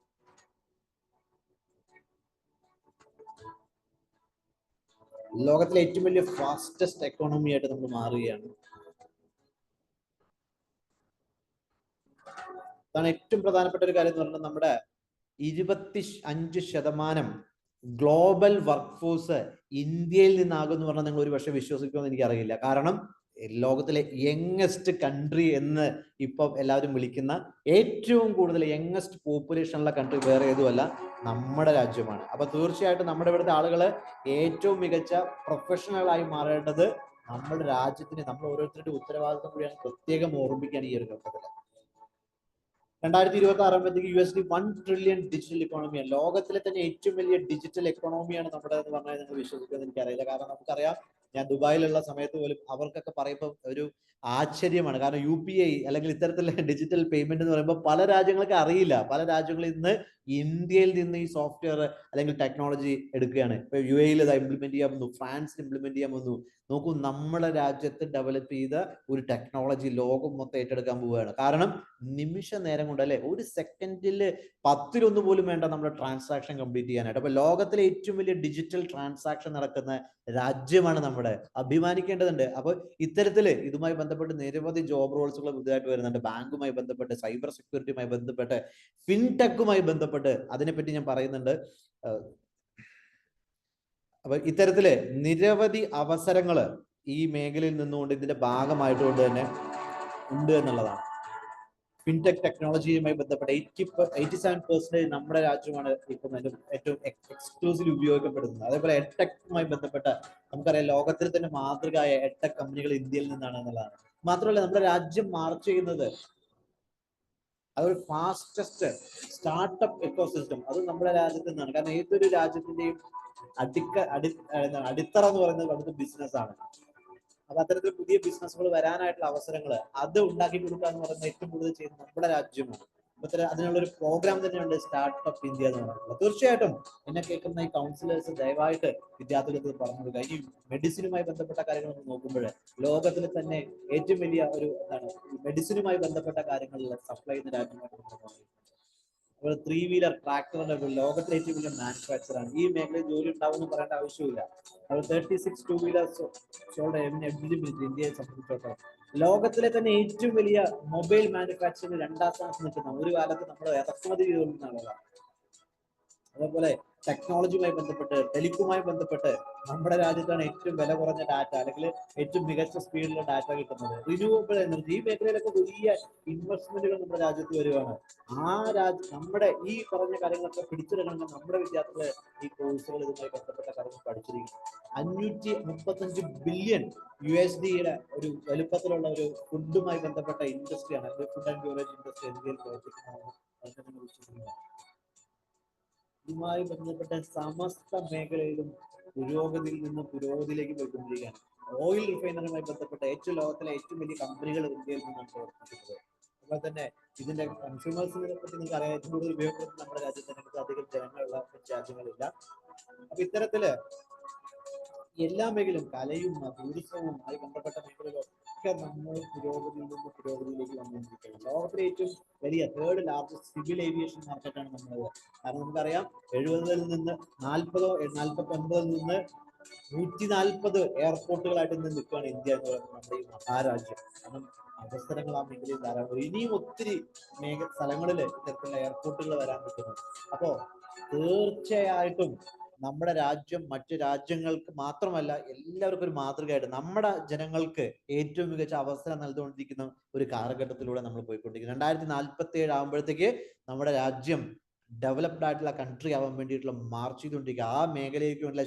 ലോകത്തിലെ ഏറ്റവും വലിയ ഫാസ്റ്റസ്റ്റ് എക്കോണമി ആയിട്ട് നമ്മൾ മാറുകയാണ്. അതാണ് ഏറ്റവും പ്രധാനപ്പെട്ട ഒരു കാര്യം എന്ന് പറഞ്ഞാൽ നമ്മുടെ 25% ഗ്ലോബൽ വർക്ക് ഫോഴ്സ് ഇന്ത്യയിൽ നിന്നാകും എന്ന് പറഞ്ഞാൽ നിങ്ങൾ ഒരു പക്ഷേ വിശ്വസിക്കുമെന്ന് എനിക്കറിയില്ല. കാരണം ലോകത്തിലെ യങ്ങസ്റ്റ് കൺട്രി എന്ന് ഇപ്പം എല്ലാവരും വിളിക്കുന്ന ഏറ്റവും കൂടുതൽ യങ്ങസ്റ്റ് പോപ്പുലേഷൻ ഉള്ള കൺട്രി വേറെ ഏതുമല്ല, നമ്മുടെ രാജ്യമാണ്. അപ്പൊ തീർച്ചയായിട്ടും നമ്മുടെ ഇവിടുത്തെ ആളുകൾ ഏറ്റവും മികച്ച പ്രൊഫഷണലായി മാറേണ്ടത് നമ്മുടെ രാജ്യത്തിന്, നമ്മൾ ഓരോരുത്തരുടെ ഉത്തരവാദിത്വം കൂടിയാണ് പ്രത്യേകം ഓർമ്മിക്കുകയാണ് ഈ ഒരു ഘട്ടത്തിൽ. 2026 ആകുമ്പോഴത്തേക്ക് USD 1 ട്രില്യൺ ഡിജിറ്റൽ എക്കോണമിയാണ്. ലോകത്തിലെ തന്നെ ഏറ്റവും വലിയ ഡിജിറ്റൽ എക്കോണമിയാണ് നമ്മുടെ എന്ന് പറഞ്ഞാൽ നിങ്ങൾ വിശ്വസിക്കുമെന്ന് എനിക്കറിയില്ല. കാരണം നമുക്കറിയാം, ഞാൻ ദുബായിലുള്ള സമയത്ത് പോലും അവർക്കൊക്കെ പറയുമ്പോൾ ഒരു ആശ്ചര്യമാണ്. കാരണം UPI അല്ലെങ്കിൽ ഇത്തരത്തിലുള്ള ഡിജിറ്റൽ പേയ്മെന്റ് എന്ന് പറയുമ്പോൾ പല രാജ്യങ്ങൾക്ക് അറിയില്ല. പല രാജ്യങ്ങളിൽ നിന്ന് ഇന്ത്യയിൽ നിന്ന് ഈ സോഫ്റ്റ്വെയർ അല്ലെങ്കിൽ ടെക്നോളജി എടുക്കുകയാണ്. ഇപ്പൊ UAE ഇത് ഇംപ്ലിമെന്റ് ചെയ്യാൻ വന്നു, ഫ്രാൻസിൽ ഇംപ്ലിമെന്റ് ചെയ്യാൻ വന്നു. നോക്കൂ, നമ്മുടെ രാജ്യത്ത് ഡെവലപ്പ് ചെയ്ത ഒരു ടെക്നോളജി ലോകം മൊത്തം ഏറ്റെടുക്കാൻ പോവുകയാണ്. കാരണം നിമിഷ നേരം കൊണ്ട്, അല്ലെ, ഒരു സെക്കൻഡിൽ 10-1 പോലും വേണ്ട നമ്മുടെ ട്രാൻസാക്ഷൻ കംപ്ലീറ്റ് ചെയ്യാനായിട്ട്. അപ്പൊ ലോകത്തിലെ ഏറ്റവും വലിയ ഡിജിറ്റൽ ട്രാൻസാക്ഷൻ നടക്കുന്ന രാജ്യമാണ് നമ്മുടെ. അഭിമാനിക്കേണ്ടതുണ്ട്. അപ്പൊ ഇത്തരത്തില് ഇതുമായി ബന്ധപ്പെട്ട് നിരവധി ജോബ് റോൾസുകൾ പുതിയതായിട്ട് വരുന്നുണ്ട്. ബാങ്കുമായി ബന്ധപ്പെട്ട്, സൈബർ സെക്യൂരിറ്റിയുമായി ബന്ധപ്പെട്ട്, ഫിൻടെക്കുമായി ബന്ധപ്പെട്ട്, അതിനെപ്പറ്റി ഞാൻ പറയുന്നുണ്ട്. അപ്പൊ ഇത്തരത്തില് നിരവധി അവസരങ്ങൾ ഈ മേഖലയിൽ നിന്നുകൊണ്ട് ഇതിന്റെ ഭാഗമായിട്ടുകൊണ്ട് തന്നെ ഉണ്ട് എന്നുള്ളതാണ്. ഫിൻടെക് ടെക്നോളജിയുമായി ബന്ധപ്പെട്ട 87% നമ്മുടെ രാജ്യമാണ് ഇപ്പം ഏറ്റവും എക്സ്ക്ലൂസീവ് ഉപയോഗിക്കപ്പെടുന്നത്. അതേപോലെ എഡ്ടെക്കുമായി ബന്ധപ്പെട്ട നമുക്കറിയാം, ലോകത്തിൽ തന്നെ മാതൃകയായ എഡ്ടെക് കമ്പനികൾ ഇന്ത്യയിൽ നിന്നാണ് എന്നുള്ളതാണ്. മാത്രമല്ല നമ്മുടെ രാജ്യം മാർച്ച് ചെയ്യുന്നത് അതൊരു ഫാസ്റ്റസ്റ്റ് സ്റ്റാർട്ടപ്പ് എക്കോസിസ്റ്റം അത് നമ്മുടെ രാജ്യത്ത് നിന്നാണ്. കാരണം ഏതൊരു രാജ്യത്തിന്റെയും അടിത്തറ എന്ന് പറയുന്നത് അവിടുത്തെ ബിസിനസ്സാണ്. അപ്പൊ അത്തരത്തിൽ പുതിയ ബിസിനസ്സുകൾ വരാനായിട്ടുള്ള അവസരങ്ങൾ അത് ഉണ്ടാക്കി കൊടുക്കുക എന്ന് പറയുന്നത് ഏറ്റവും കൂടുതൽ ചെയ്യുന്നത് നമ്മുടെ രാജ്യമാണ്. അതിനുള്ള ഒരു പ്രോഗ്രാം തന്നെയുണ്ട് സ്റ്റാർട്ടപ്പ് ഇന്ത്യ എന്ന് പറയുന്നത്. തീർച്ചയായിട്ടും എന്നെ കേൾക്കുന്ന ഈ കൗൺസിലേഴ്സ് ദയവായിട്ട് വിദ്യാർത്ഥികൾക്ക് പറഞ്ഞു കൊടുക്കുക. ഈ മെഡിസിനുമായി ബന്ധപ്പെട്ട കാര്യങ്ങൾ നമ്മൾ നോക്കുമ്പോൾ ലോകത്തിൽ തന്നെ ഏറ്റവും വലിയ ഒരു മെഡിസിനുമായി ബന്ധപ്പെട്ട കാര്യങ്ങളിൽ സപ്ലൈ ചെയ്യുന്ന രാജ്യമായിട്ട് അതുപോലെ 3 വീലർ ട്രാക്ടറിന്റെ ലോകത്തിലെ ഏറ്റവും വലിയ മാനുഫാക്ചർ ആണ്. ഈ മേഖലയിൽ ജോലി ഉണ്ടാവും എന്ന് പറയേണ്ട ആവശ്യമില്ല. അത് 36 2 വീലേഴ്സ് ഇന്ത്യയെ സംബന്ധിച്ചിടത്തോളം ലോകത്തിലെ തന്നെ ഏറ്റവും വലിയ മൊബൈൽ മാനുഫാക്ചറിംഗ് 2ാം സ്ഥാനത്ത് നിൽക്കുന്ന ഒരു കാലത്ത് നമ്മൾ ഇറക്കുമതി ചെയ്തുകൊണ്ടിരുന്ന ആളുകളാണ്. അതേപോലെ ടെക്നോളജിയുമായി ബന്ധപ്പെട്ട് ടെലികോമായി ബന്ധപ്പെട്ട് നമ്മുടെ രാജ്യത്താണ് ഏറ്റവും വില കുറഞ്ഞ ഡാറ്റ അല്ലെങ്കിൽ ഏറ്റവും മികച്ച സ്പീഡിലുള്ള ഡാറ്റ കിട്ടുന്നത്. റിന്യൂവബിൾ എനർജി ഈ മേഖലയിലൊക്കെ വലിയ ഇൻവെസ്റ്റ്മെന്റുകൾ നമ്മുടെ രാജ്യത്ത് വരികയാണ്. നമ്മുടെ ഈ പറഞ്ഞ കാര്യങ്ങളൊക്കെ പിടിച്ചെടുക്കണമെങ്കിൽ നമ്മുടെ വിദ്യാർത്ഥികൾ ഈ കോഴ്സുകൾ ഇതുമായി ബന്ധപ്പെട്ട കാര്യങ്ങൾ പഠിച്ചിരിക്കും. 535 ബില്യൺ USD ഒരു വലുപ്പത്തിലുള്ള ഒരു ഫുഡുമായി ബന്ധപ്പെട്ട ഇൻഡസ്ട്രിയാണ്. ഫുഡ് ആൻഡ് ബിവറേജ് ഇൻഡസ്ട്രി ഇന്ത്യയിൽ പ്രവർത്തിക്കുന്നത്. ഇതുമായി ബന്ധപ്പെട്ട സമസ്ത മേഖലയിലും പുരോഗതിയിൽ നിന്ന് പുരോഗതിയിലേക്ക് പോയിക്കൊണ്ടിരിക്കുകയാണ്. ഓയിൽ റിഫൈനറുമായി ബന്ധപ്പെട്ട ലോകത്തിലെ ഏറ്റവും വലിയ കമ്പനികൾ ഇന്ത്യയിൽ നിന്നാണ് പ്രവർത്തിക്കുന്നത്. അതുപോലെ തന്നെ ഇതിന്റെ കൺസ്യൂമേഴ്സിനെ പറ്റി നിങ്ങൾക്ക് അറിയാം, ഏറ്റവും കൂടുതൽ ഉപയോഗപ്പെടുത്തുന്ന നമ്മുടെ രാജ്യത്തിനകത്ത് അധികം ജനങ്ങളുള്ള രാജ്യങ്ങളില്ല. അപ്പൊ ഇത്തരത്തില് എല്ലാ മേഖലയും കലയും ടൂറിസവുമായി ബന്ധപ്പെട്ട മേഖലകളൊക്കെ നമ്മൾ പുരോഗതിയിൽ നിന്ന് പുരോഗതിയിലേക്ക് വന്നുകൊണ്ടിരിക്കുകയാണ്. ലോകത്തിലെ ഏറ്റവും വലിയ 3rd ലാർജസ്റ്റ് സിവിൽ ഏവിയേഷൻ മാർക്കറ്റാണ് നമ്മളത്. കാരണം നമുക്കറിയാം 70-ൽ നിന്ന് 40-ഓ 49-ൽ നിന്ന് 140 എയർപോർട്ടുകളായിട്ട് ഇന്ന് നിൽക്കുകയാണ് ഇന്ത്യ എന്ന് പറയുന്നത് നമ്മുടെ ഈ മഹാരാജ്യം. കാരണം അവസരങ്ങൾ ആ മേഖലയിൽ ധാരാളം ഇനിയും ഒത്തിരി സ്ഥലങ്ങളിൽ ഇത്തരത്തിലുള്ള എയർപോർട്ടുകൾ വരാൻ പറ്റുന്നു. അപ്പോ തീർച്ചയായിട്ടും നമ്മുടെ രാജ്യം മറ്റു രാജ്യങ്ങൾക്ക് മാത്രമല്ല എല്ലാവർക്കും ഒരു മാതൃകയായിട്ട് നമ്മുടെ ജനങ്ങൾക്ക് ഏറ്റവും മികച്ച അവസരം നൽകുകൊണ്ടിരിക്കുന്ന ഒരു കാലഘട്ടത്തിലൂടെ നമ്മൾ പോയിക്കൊണ്ടിരിക്കുന്നത്. 2047 ആകുമ്പോഴത്തേക്ക് നമ്മുടെ രാജ്യം ഡെവലപ്ഡ് ആയിട്ടുള്ള കൺട്രി ആവാൻ വേണ്ടിയിട്ടുള്ള മാർച്ച് ചെയ്തുകൊണ്ടിരിക്കുക. ആ മേഖലയ്ക്ക് വേണ്ടിയുള്ള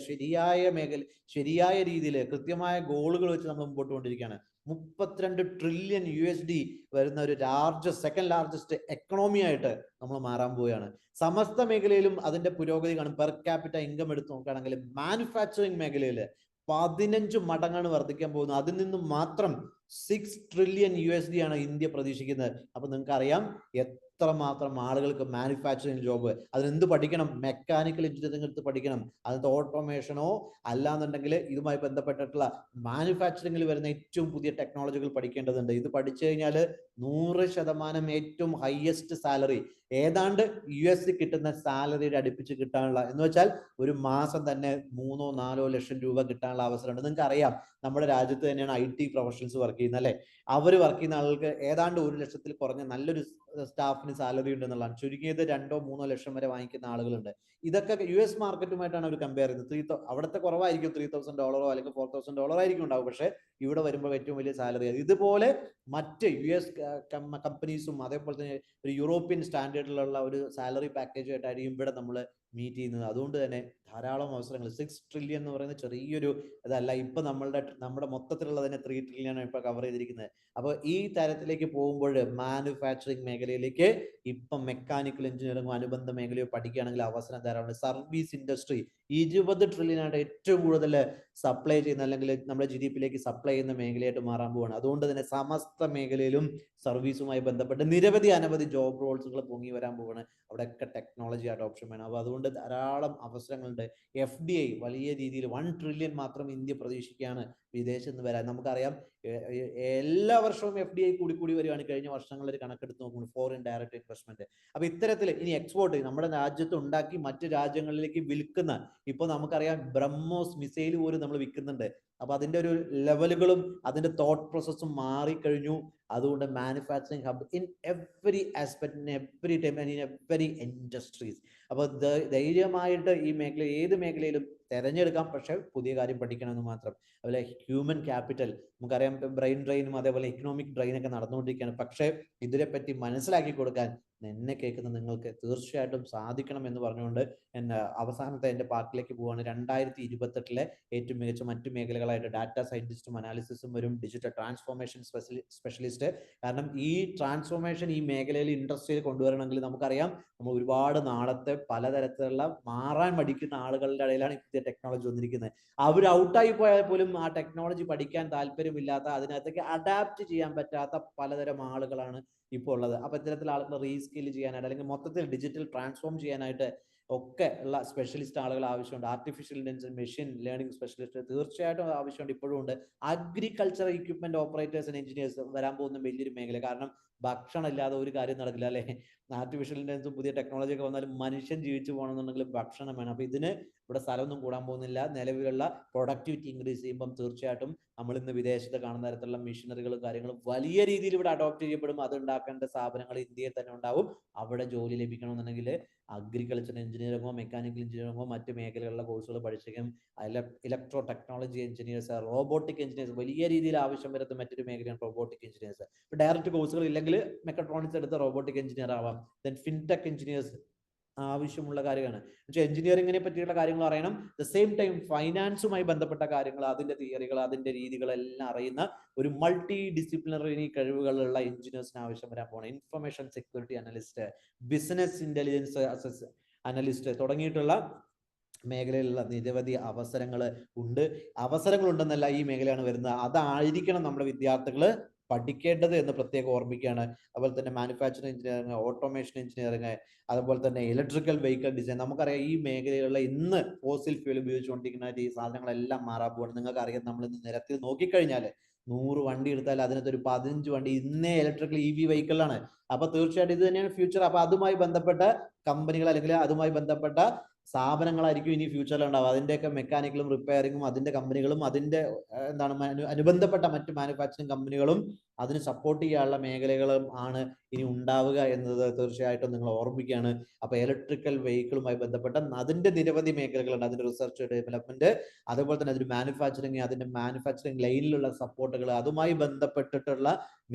ശരിയായ രീതിയിൽ കൃത്യമായ ഗോളുകൾ വെച്ച് നമ്മൾ മുമ്പോട്ട് കൊണ്ടിരിക്കുകയാണ്. 32 ട്രില്യൺ USD വരുന്ന ഒരു സെക്കൻഡ് ലാർജസ്റ്റ് എക്കണോമി ആയിട്ട് നമ്മൾ മാറാൻ പോവുകയാണ്. സമസ്ത മേഖലയിലും അതിന്റെ പുരോഗതി കാണും. പെർ ക്യാപിറ്റ ഇൻകം എടുത്ത് നോക്കുകയാണെങ്കിൽ മാനുഫാക്ചറിങ് മേഖലയിൽ 15 മടങ്ങാണ് വർദ്ധിക്കാൻ പോകുന്നത്. അതിൽ നിന്നും മാത്രം 6 ട്രില്യൺ USD ആണ് ഇന്ത്യ പ്രതീക്ഷിക്കുന്നത്. അപ്പൊ നിങ്ങൾക്ക് അറിയാം എത്രമാത്രം ആളുകൾക്ക് മാനുഫാക്ചറിങ് ജോബ്, അതിനെന്ത് പഠിക്കണം? മെക്കാനിക്കൽ എഞ്ചിനീയറിംഗ് എടുത്ത് പഠിക്കണം. അതിന്റെ ഓട്ടോമേഷനോ അല്ലാന്നുണ്ടെങ്കിൽ ഇതുമായി ബന്ധപ്പെട്ടിട്ടുള്ള മാനുഫാക്ചറിംഗിൽ വരുന്ന ഏറ്റവും പുതിയ ടെക്നോളജികൾ പഠിക്കേണ്ടതുണ്ട്. ഇത് പഠിച്ചു കഴിഞ്ഞാൽ 100% ഏറ്റവും ഹയസ്റ്റ് സാലറി ഏതാണ്ട് US കിട്ടുന്ന സാലറിയുടെ അടുപ്പിച്ച് കിട്ടാനുള്ള എന്ന് വെച്ചാൽ ഒരു മാസം തന്നെ 3-4 ലക്ഷം രൂപ കിട്ടാനുള്ള അവസരമുണ്ട്. നിങ്ങൾക്ക് അറിയാം നമ്മുടെ രാജ്യത്ത് തന്നെയാണ് IT പ്രൊഫഷണൽസ് വർക്ക് ചെയ്യുന്നത് അല്ലെ. അവർ വർക്ക് ചെയ്യുന്ന ആളുകൾക്ക് ഏതാണ്ട് 1 ലക്ഷത്തിൽ കുറഞ്ഞ നല്ലൊരു സ്റ്റാഫിന് സാലറി ഉണ്ടെന്നുള്ളതാണ്. ചുരുങ്ങിയത് 2-3 ലക്ഷം വരെ വാങ്ങിക്കുന്ന ആളുകളുണ്ട്. ഇതൊക്കെ US മാർക്കറ്റുമായിട്ടാണ് അവർ കമ്പയർ ചെയ്യുന്നത്. അവിടുത്തെ കുറവായിരിക്കും $3,000 അല്ലെങ്കിൽ $4,000 ആയിരിക്കും ഉണ്ടാവും. പക്ഷെ ഇവിടെ വരുമ്പോൾ ഏറ്റവും വലിയ സാലറി. ഇതുപോലെ മറ്റ് US കമ്പനീസും അതേപോലെ തന്നെ ഒരു യൂറോപ്യൻ സ്റ്റാൻഡേർഡിലുള്ള ഒരു സാലറി പാക്കേജ് ആയിട്ടായിരിക്കും ഇവിടെ നമ്മൾ മീറ്റ് ചെയ്യുന്നത്. അതുകൊണ്ട് തന്നെ ധാരാളം അവസരങ്ങൾ. 6 ട്രില്യൺ എന്ന് പറയുന്നത് ചെറിയൊരു ഇതല്ല. ഇപ്പൊ നമ്മുടെ മൊത്തത്തിലുള്ള തന്നെ 3 ട്രില്യൺ ആണ് ഇപ്പൊ കവർ ചെയ്തിരിക്കുന്നത്. അപ്പോൾ ഈ തരത്തിലേക്ക് പോകുമ്പോൾ മാനുഫാക്ചറിങ് മേഖലയിലേക്ക് ഇപ്പം മെക്കാനിക്കൽ എഞ്ചിനീയറിംഗോ അനുബന്ധ മേഖലയോ പഠിക്കുകയാണെങ്കിൽ അവസരം ധാരാളം. സർവീസ് ഇൻഡസ്ട്രി 20 ട്രില്യൺ ആയിട്ട് ഏറ്റവും കൂടുതൽ സപ്ലൈ ചെയ്യുന്ന അല്ലെങ്കിൽ നമ്മുടെ GDP-യിലേക്ക് സപ്ലൈ ചെയ്യുന്ന മേഖലയായിട്ട് മാറാൻ പോവാണ്. അതുകൊണ്ട് തന്നെ സമസ്ത മേഖലയിലും സർവീസുമായി ബന്ധപ്പെട്ട് അനവധി ജോബ് റോൾസുകൾ പൊങ്ങി വരാൻ പോവാണ്. അവിടെയൊക്കെ ടെക്നോളജി അഡോപ്ഷൻ വേണം. അപ്പോൾ അതുകൊണ്ട് ധാരാളം അവസരങ്ങളുണ്ട്. FDI വലിയ രീതിയിൽ 1 ട്രില്യൺ മാത്രം ഇന്ത്യ പ്രതീക്ഷിക്കുകയാണ് വിദേശത്ത് നിന്ന് വരാൻ. നമുക്കറിയാം എല്ലാ വർഷവും FDI കൂടി വരികയാണ്. കഴിഞ്ഞ വർഷങ്ങളിൽ കണക്കെടുത്ത് നോക്കുമ്പോൾ ഫോറിൻ ഡയറക്റ്റ് ഇൻവെസ്റ്റ്മെന്റ്. അപ്പൊ ഇത്തരത്തിൽ ഇനി എക്സ്പോർട്ട് നമ്മുടെ രാജ്യത്ത് ഉണ്ടാക്കി മറ്റു രാജ്യങ്ങളിലേക്ക് വിൽക്കുന്ന ഇപ്പൊ നമുക്കറിയാം ബ്രഹ്മോസ് മിസൈൽ പോലും നമ്മൾ വിൽക്കുന്നുണ്ട്. അപ്പൊ അതിന്റെ ഒരു ലെവലുകളും അതിന്റെ തോട്ട് പ്രോസസ്സും മാറിക്കഴിഞ്ഞു. അതുകൊണ്ട് manufacturing hub in every aspect, in every time and in every industries. അപ്പൊ ധൈര്യമായിട്ട് ഈ മേഖല ഏത് മേഖലയിലും തെരഞ്ഞെടുക്കാം. പക്ഷെ പുതിയ കാര്യം പഠിക്കണമെന്ന് മാത്രം. അതുപോലെ ഹ്യൂമൻ ക്യാപിറ്റൽ നമുക്കറിയാം ബ്രെയിൻ ഡ്രെയിനും അതേപോലെ ഇക്കണോമിക് ഡ്രെയിനൊക്കെ നടന്നുകൊണ്ടിരിക്കുകയാണ്. പക്ഷെ ഇതിനെപ്പറ്റി മനസ്സിലാക്കി കൊടുക്കാൻ എന്നെ കേൾക്കുന്ന നിങ്ങൾക്ക് തീർച്ചയായിട്ടും സാധിക്കണം എന്ന് പറഞ്ഞുകൊണ്ട് അവസാനത്തെ എൻ്റെ പാർട്ടിലേക്ക് പോവുകയാണ്. 2028 ഏറ്റവും മികച്ച മറ്റു മേഖലകളായിട്ട് ഡാറ്റാ സയന്റിസ്റ്റും അനാലിസിസും വരും, ഡിജിറ്റൽ ട്രാൻസ്ഫോർമേഷൻ സ്പെഷ്യലിസ്റ്റ്. കാരണം ഈ ട്രാൻസ്ഫോർമേഷൻ ഈ മേഖലയിൽ ഇൻഡസ്ട്രിയിൽ കൊണ്ടുവരണമെങ്കിൽ നമുക്കറിയാം നമ്മൾ ഒരുപാട് നാളത്തെ പലതരത്തിലുള്ള മാറാൻ മടിക്കുന്ന ആളുകളുടെ ഇടയിലാണ് പുതിയ ടെക്നോളജി വന്നിരിക്കുന്നത്. അവർ ഔട്ടായി പോയാൽ പോലും ആ ടെക്നോളജി പഠിക്കാൻ താല്പര്യമില്ലാത്ത, അതിനകത്തേക്ക് അഡാപ്റ്റ് ചെയ്യാൻ പറ്റാത്ത പലതരം ആളുകളാണ് ഇപ്പോൾ ഉള്ളത്. അപ്പൊ ഇത്തരത്തിലുള്ള ആളുകൾ റീസ്കിൽ ചെയ്യാനായിട്ട് അല്ലെങ്കിൽ മൊത്തത്തിൽ ഡിജിറ്റൽ ട്രാൻസ്ഫോം ചെയ്യാനായിട്ട് ഒക്കെ ഉള്ള സ്പെഷ്യലിസ്റ്റ് ആളുകൾ ആവശ്യമുണ്ട്. Artificial intelligence, machine learning specialist തീർച്ചയായിട്ടും ആവശ്യമുണ്ട്, ഇപ്പോഴും ഉണ്ട്. Agriculture equipment operators and engineers വരാൻ പോകുന്ന വലിയൊരു മേഖല. കാരണം ഭക്ഷണം ഇല്ലാതെ ഒരു കാര്യം നടക്കില്ല അല്ലെ. ആർട്ടിഫിഷ്യൽ ഇന്റലിജൻസും പുതിയ ടെക്നോളജി ഒക്കെ വന്നാലും മനുഷ്യൻ ജീവിച്ചു പോകണമെന്നുണ്ടെങ്കിൽ ഭക്ഷണം വേണം. അപ്പൊ ഇതിന് ഇവിടെ സ്ഥലമൊന്നും കൂടാൻ പോകുന്നില്ല. നിലവിലുള്ള പ്രൊഡക്ടിവിറ്റി ഇൻക്രീസ് ചെയ്യുമ്പോൾ തീർച്ചയായിട്ടും നമ്മൾ ഇന്ന് വിദേശത്ത് കാണുന്ന തരത്തിലുള്ള മെഷീനറികളും കാര്യങ്ങളും വലിയ രീതിയിൽ ഇവിടെ അഡോപ്റ്റ് ചെയ്യപ്പെടും. അത് ഉണ്ടാക്കേണ്ട സ്ഥാപനങ്ങൾ ഇന്ത്യയിൽ തന്നെ ഉണ്ടാവും. അവിടെ ജോലി ലഭിക്കണമെന്നുണ്ടെങ്കിൽ അഗ്രികൾച്ചർ എഞ്ചിനീയറിംഗോ മെക്കാനിക്കൽ എഞ്ചിനീയറിംഗോ മറ്റ് മേഖലകളിലെ കോഴ്സുകൾ പഠിച്ചിരിക്കും. Electro technology engineers, robotic engineers വലിയ രീതിയിൽ ആവശ്യം വരുന്ന മറ്റൊരു മേഖലയാണ് റോബോട്ടിക് എഞ്ചിനീയേഴ്സ്. ഡയറക്റ്റ് കോഴ്സുകൾ ഇല്ലെങ്കിൽ മെക്കട്രോണിക്സ് എടുത്ത് റോബോട്ടിക് എഞ്ചിനീയർ ആവാം. ദെൻ ഫിൻടെക് എഞ്ചിനീയേഴ്സ് ആവശ്യമുള്ള കാര്യമാണ്. പക്ഷേ എഞ്ചിനീയറിംഗിനെ പറ്റിയുള്ള കാര്യങ്ങൾ അറിയണം. ദ സെയിം ടൈം ഫൈനാൻസുമായി ബന്ധപ്പെട്ട കാര്യങ്ങൾ, അതിന്റെ തിയറികൾ, അതിന്റെ രീതികളെല്ലാം അറിയുന്ന ഒരു മൾട്ടി ഡിസിപ്ലിനറി കഴിവുകളുള്ള എഞ്ചിനീയേഴ്സിന് ആവശ്യം വരാൻ പോകണം. Information security analyst, business intelligence analyst തുടങ്ങിയിട്ടുള്ള മേഖലയിലുള്ള നിരവധി അവസരങ്ങൾ ഉണ്ട്. അവസരങ്ങളുണ്ടെന്നല്ല ഈ മേഖലയാണ് വരുന്നത്. അതായിരിക്കണം നമ്മുടെ വിദ്യാർത്ഥികൾ പഠിക്കേണ്ടത് എന്ന് പ്രത്യേകം ഓർമ്മിക്കുകയാണ്. അതുപോലെ തന്നെ മാനുഫാക്ചറിംഗ് എഞ്ചിനീയറിംഗ്, ഓട്ടോമേഷൻ എഞ്ചിനീയറിംഗ്, അതുപോലെ തന്നെ ഇലക്ട്രിക്കൽ വെഹിക്കിൾ ഡിസൈൻ. നമുക്കറിയാം ഈ മേഖലയിലുള്ള ഇന്ന് ഫോസിൽ ഫ്യൂൽ ഉപയോഗിച്ചുകൊണ്ടിരിക്കുന്ന ഈ സാധനങ്ങളെല്ലാം മാറാൻ പോവാണ്. നിങ്ങൾക്കറിയാം, നമ്മൾ ഇന്ന് നിരത്തിൽ നോക്കിക്കഴിഞ്ഞാൽ 100 വണ്ടി എടുത്താൽ അതിനകത്ത് ഒരു 15 വണ്ടി ഇന്നേ ഇലക്ട്രിക്കൽ EV വെഹിക്കിളാണ്. അപ്പൊ തീർച്ചയായിട്ടും ഇത് തന്നെയാണ് ഫ്യൂച്ചർ. അപ്പൊ അതുമായി ബന്ധപ്പെട്ട കമ്പനികൾ അല്ലെങ്കിൽ അതുമായി ബന്ധപ്പെട്ട സ്ഥാപനങ്ങളായിരിക്കും ഇനി ഫ്യൂച്ചറിൽ ഉണ്ടാവുക. അതിന്റെയൊക്കെ മെക്കാനിക്കലും റിപ്പയറിങ്ങും അതിന്റെ കമ്പനികളും അതിന്റെ അനുബന്ധപ്പെട്ട മറ്റ് മാനുഫാക്ചറിങ് കമ്പനികളും അതിന് സപ്പോർട്ട് ചെയ്യാനുള്ള മേഖലകളും ആണ് ഇനി ഉണ്ടാവുക എന്നത് തീർച്ചയായിട്ടും നിങ്ങൾ ഓർമ്മിക്കുകയാണ്. അപ്പൊ ഇലക്ട്രിക്കൽ വെഹിക്കിളുമായി ബന്ധപ്പെട്ട അതിന്റെ നിരവധി മേഖലകളുണ്ട്. അതിന്റെ റിസർച്ച് ഡെവലപ്മെന്റ്, അതുപോലെ തന്നെ അതിന്റെ മാനുഫാക്ചറിങ്, അതിന്റെ മാനുഫാക്ചറിങ് ലൈനിലുള്ള സപ്പോർട്ടുകൾ, അതുമായി ബന്ധപ്പെട്ടിട്ടുള്ള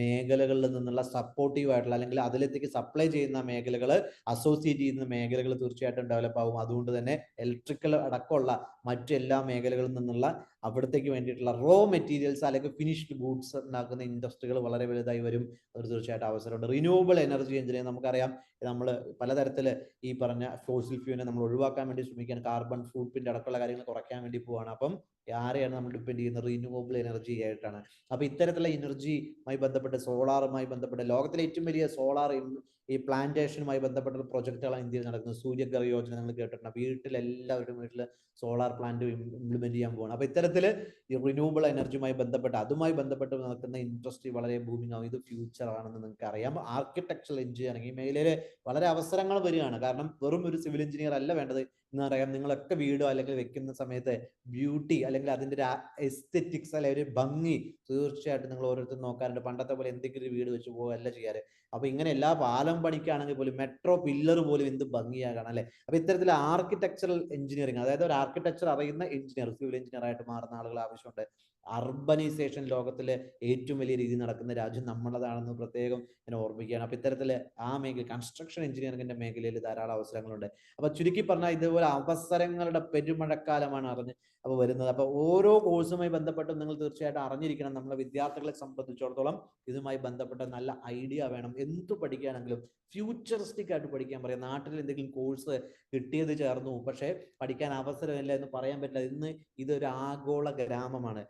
മേഖലകളിൽ നിന്നുള്ള സപ്പോർട്ടീവ് ആയിട്ടുള്ള അല്ലെങ്കിൽ അതിലേക്ക് സപ്ലൈ ചെയ്യുന്ന മേഖലകൾ, അസോസിയേറ്റ് ചെയ്യുന്ന മേഖലകൾ തീർച്ചയായിട്ടും ഡെവലപ്പ് ആവും. അതുകൊണ്ട് തന്നെ ഇലക്ട്രിക്കൽ അടക്കമുള്ള മറ്റെല്ലാ മേഖലകളിൽ നിന്നുള്ള അവിടത്തേക്ക് വേണ്ടിയിട്ടുള്ള റോ മെറ്റീരിയൽസ് അല്ലെങ്കിൽ ഫിനിഷ്ഡ് ഗൂഡ്സ് ഉണ്ടാക്കുന്ന ഇൻഡസ്ട്രികൾ വളരെ വലുതായി വരും. അത് തീർച്ചയായിട്ടും അവസരമുണ്ട്. റിന്യൂവബിൾ എനർജി എഞ്ചിനീയറിംഗ് നമുക്കറിയാം, നമ്മൾ പലതരത്തിൽ ഈ പറഞ്ഞ ഫോസിൽ ഫ്യൂലിനെ നമ്മൾ ഒഴിവാക്കാൻ വേണ്ടി ശ്രമിക്കാൻ, കാർബൺ ഫുട് പ്രിന്റ് അടക്കമുള്ള കാര്യങ്ങൾ കുറയ്ക്കാൻ വേണ്ടി പോവാണ്. അപ്പം ആരെയാണ് നമ്മൾ ഡിപ്പെൻഡ് ചെയ്യുന്നത്? റിന്യൂവബിൾ എനർജി ആയിട്ടാണ്. അപ്പൊ ഇത്തരത്തിലുള്ള എനർജിയുമായി ബന്ധപ്പെട്ട്, സോളാറുമായി ബന്ധപ്പെട്ട് ലോകത്തിലെ ഏറ്റവും വലിയ സോളാർ ഈ പ്ലാന്റേഷനുമായി ബന്ധപ്പെട്ട പ്രൊജക്ടുകളാണ് ഇന്ത്യയിൽ നടക്കുന്നത്. സൂര്യഘർ യോജന നിങ്ങൾ കേട്ടിട്ടുണ്ട്. വീട്ടിലെല്ലാവരുടെയും വീട്ടിൽ സോളാർ പ്ലാന്റ് ഇംപ്ലിമെന്റ് ചെയ്യാൻ പോകണം. അപ്പൊ ഇത്തരത്തിൽ ഈ റിന്യൂവബിൾ എനർജിയുമായി ബന്ധപ്പെട്ട് അതുമായി ബന്ധപ്പെട്ട് നടക്കുന്ന ഇൻഡസ്ട്രി വളരെ ബൂമിംഗ് ആവും. ഇത് ഫ്യൂച്ചർ ആണെന്ന് നിങ്ങൾക്ക് അറിയാം. ആർക്കിടെക്ചറൽ എഞ്ചിനീയറിംഗ് ഈ മേഖലയിൽ വളരെ അവസരങ്ങൾ വരികയാണ്. കാരണം വെറും ഒരു സിവിൽ എഞ്ചിനീയർ അല്ല വേണ്ടത്. എന്നറിയാം, നിങ്ങളൊക്കെ വീടോ അല്ലെങ്കിൽ വെക്കുന്ന സമയത്ത് ബ്യൂട്ടി അല്ലെങ്കിൽ അതിന്റെ ഒരു എസ്തെറ്റിക്സ് അല്ലെ ഒരു ഭംഗി തീർച്ചയായിട്ടും നിങ്ങൾ ഓരോരുത്തരും നോക്കാറുണ്ട്. പണ്ടത്തെ പോലെ എന്തെങ്കിലും വീട് വെച്ച് പോകല്ല ചെയ്യാറ്. അപ്പൊ ഇങ്ങനെ എല്ലാ പാലം പണിക്കാണെങ്കിൽ പോലും മെട്രോ പില്ലർ പോലും എന്ത് ഭംഗിയാകണം അല്ലെ. അപ്പൊ ഇത്തരത്തിൽ ആർക്കിടെക്ചറൽ എഞ്ചിനീയറിംഗ്, അതായത് ഒരു ആർക്കിടെക്ചർ അറിയുന്ന എഞ്ചിനീയർ, സിവിൽ എഞ്ചിനീയർ ആയിട്ട് മാറുന്ന ആളുകൾ ആവശ്യമുണ്ട്. അർബനൈസേഷൻ ലോകത്തിലെ ഏറ്റവും വലിയ രീതിയിൽ നടക്കുന്ന രാജ്യം നമ്മളതാണെന്ന് പ്രത്യേകം ഞാൻ ഓർമ്മിക്കുകയാണ്. അപ്പൊ ഇത്തരത്തില് ആ മേഖല കൺസ്ട്രക്ഷൻ എഞ്ചിനീയറിംഗിന്റെ മേഖലയിൽ ധാരാളം അവസരങ്ങളുണ്ട്. അപ്പൊ ചുരുക്കി പറഞ്ഞാൽ ഇതുപോലെ അവസരങ്ങളുടെ പെരുമഴക്കാലമാണ് അപ്പൊ വരുന്നത്. അപ്പൊ ഓരോ കോഴ്സുമായി ബന്ധപ്പെട്ടും നിങ്ങൾ തീർച്ചയായിട്ടും അറിഞ്ഞിരിക്കണം. നമ്മളെ വിദ്യാർത്ഥികളെ സംബന്ധിച്ചിടത്തോളം ഇതുമായി ബന്ധപ്പെട്ട നല്ല ഐഡിയ വേണം. എന്തു പഠിക്കുകയാണെങ്കിലും ഫ്യൂച്ചറിസ്റ്റിക് ആയിട്ട് പഠിക്കാൻ പറയാം. നാട്ടിൽ എന്തെങ്കിലും കോഴ്സ് കിട്ടിയത് ചേർന്നു പക്ഷെ പഠിക്കാൻ അവസരമില്ല എന്ന് പറയാൻ പറ്റില്ല. ഇന്ന് ഇതൊരു ആഗോള ഗ്രാമമാണ്,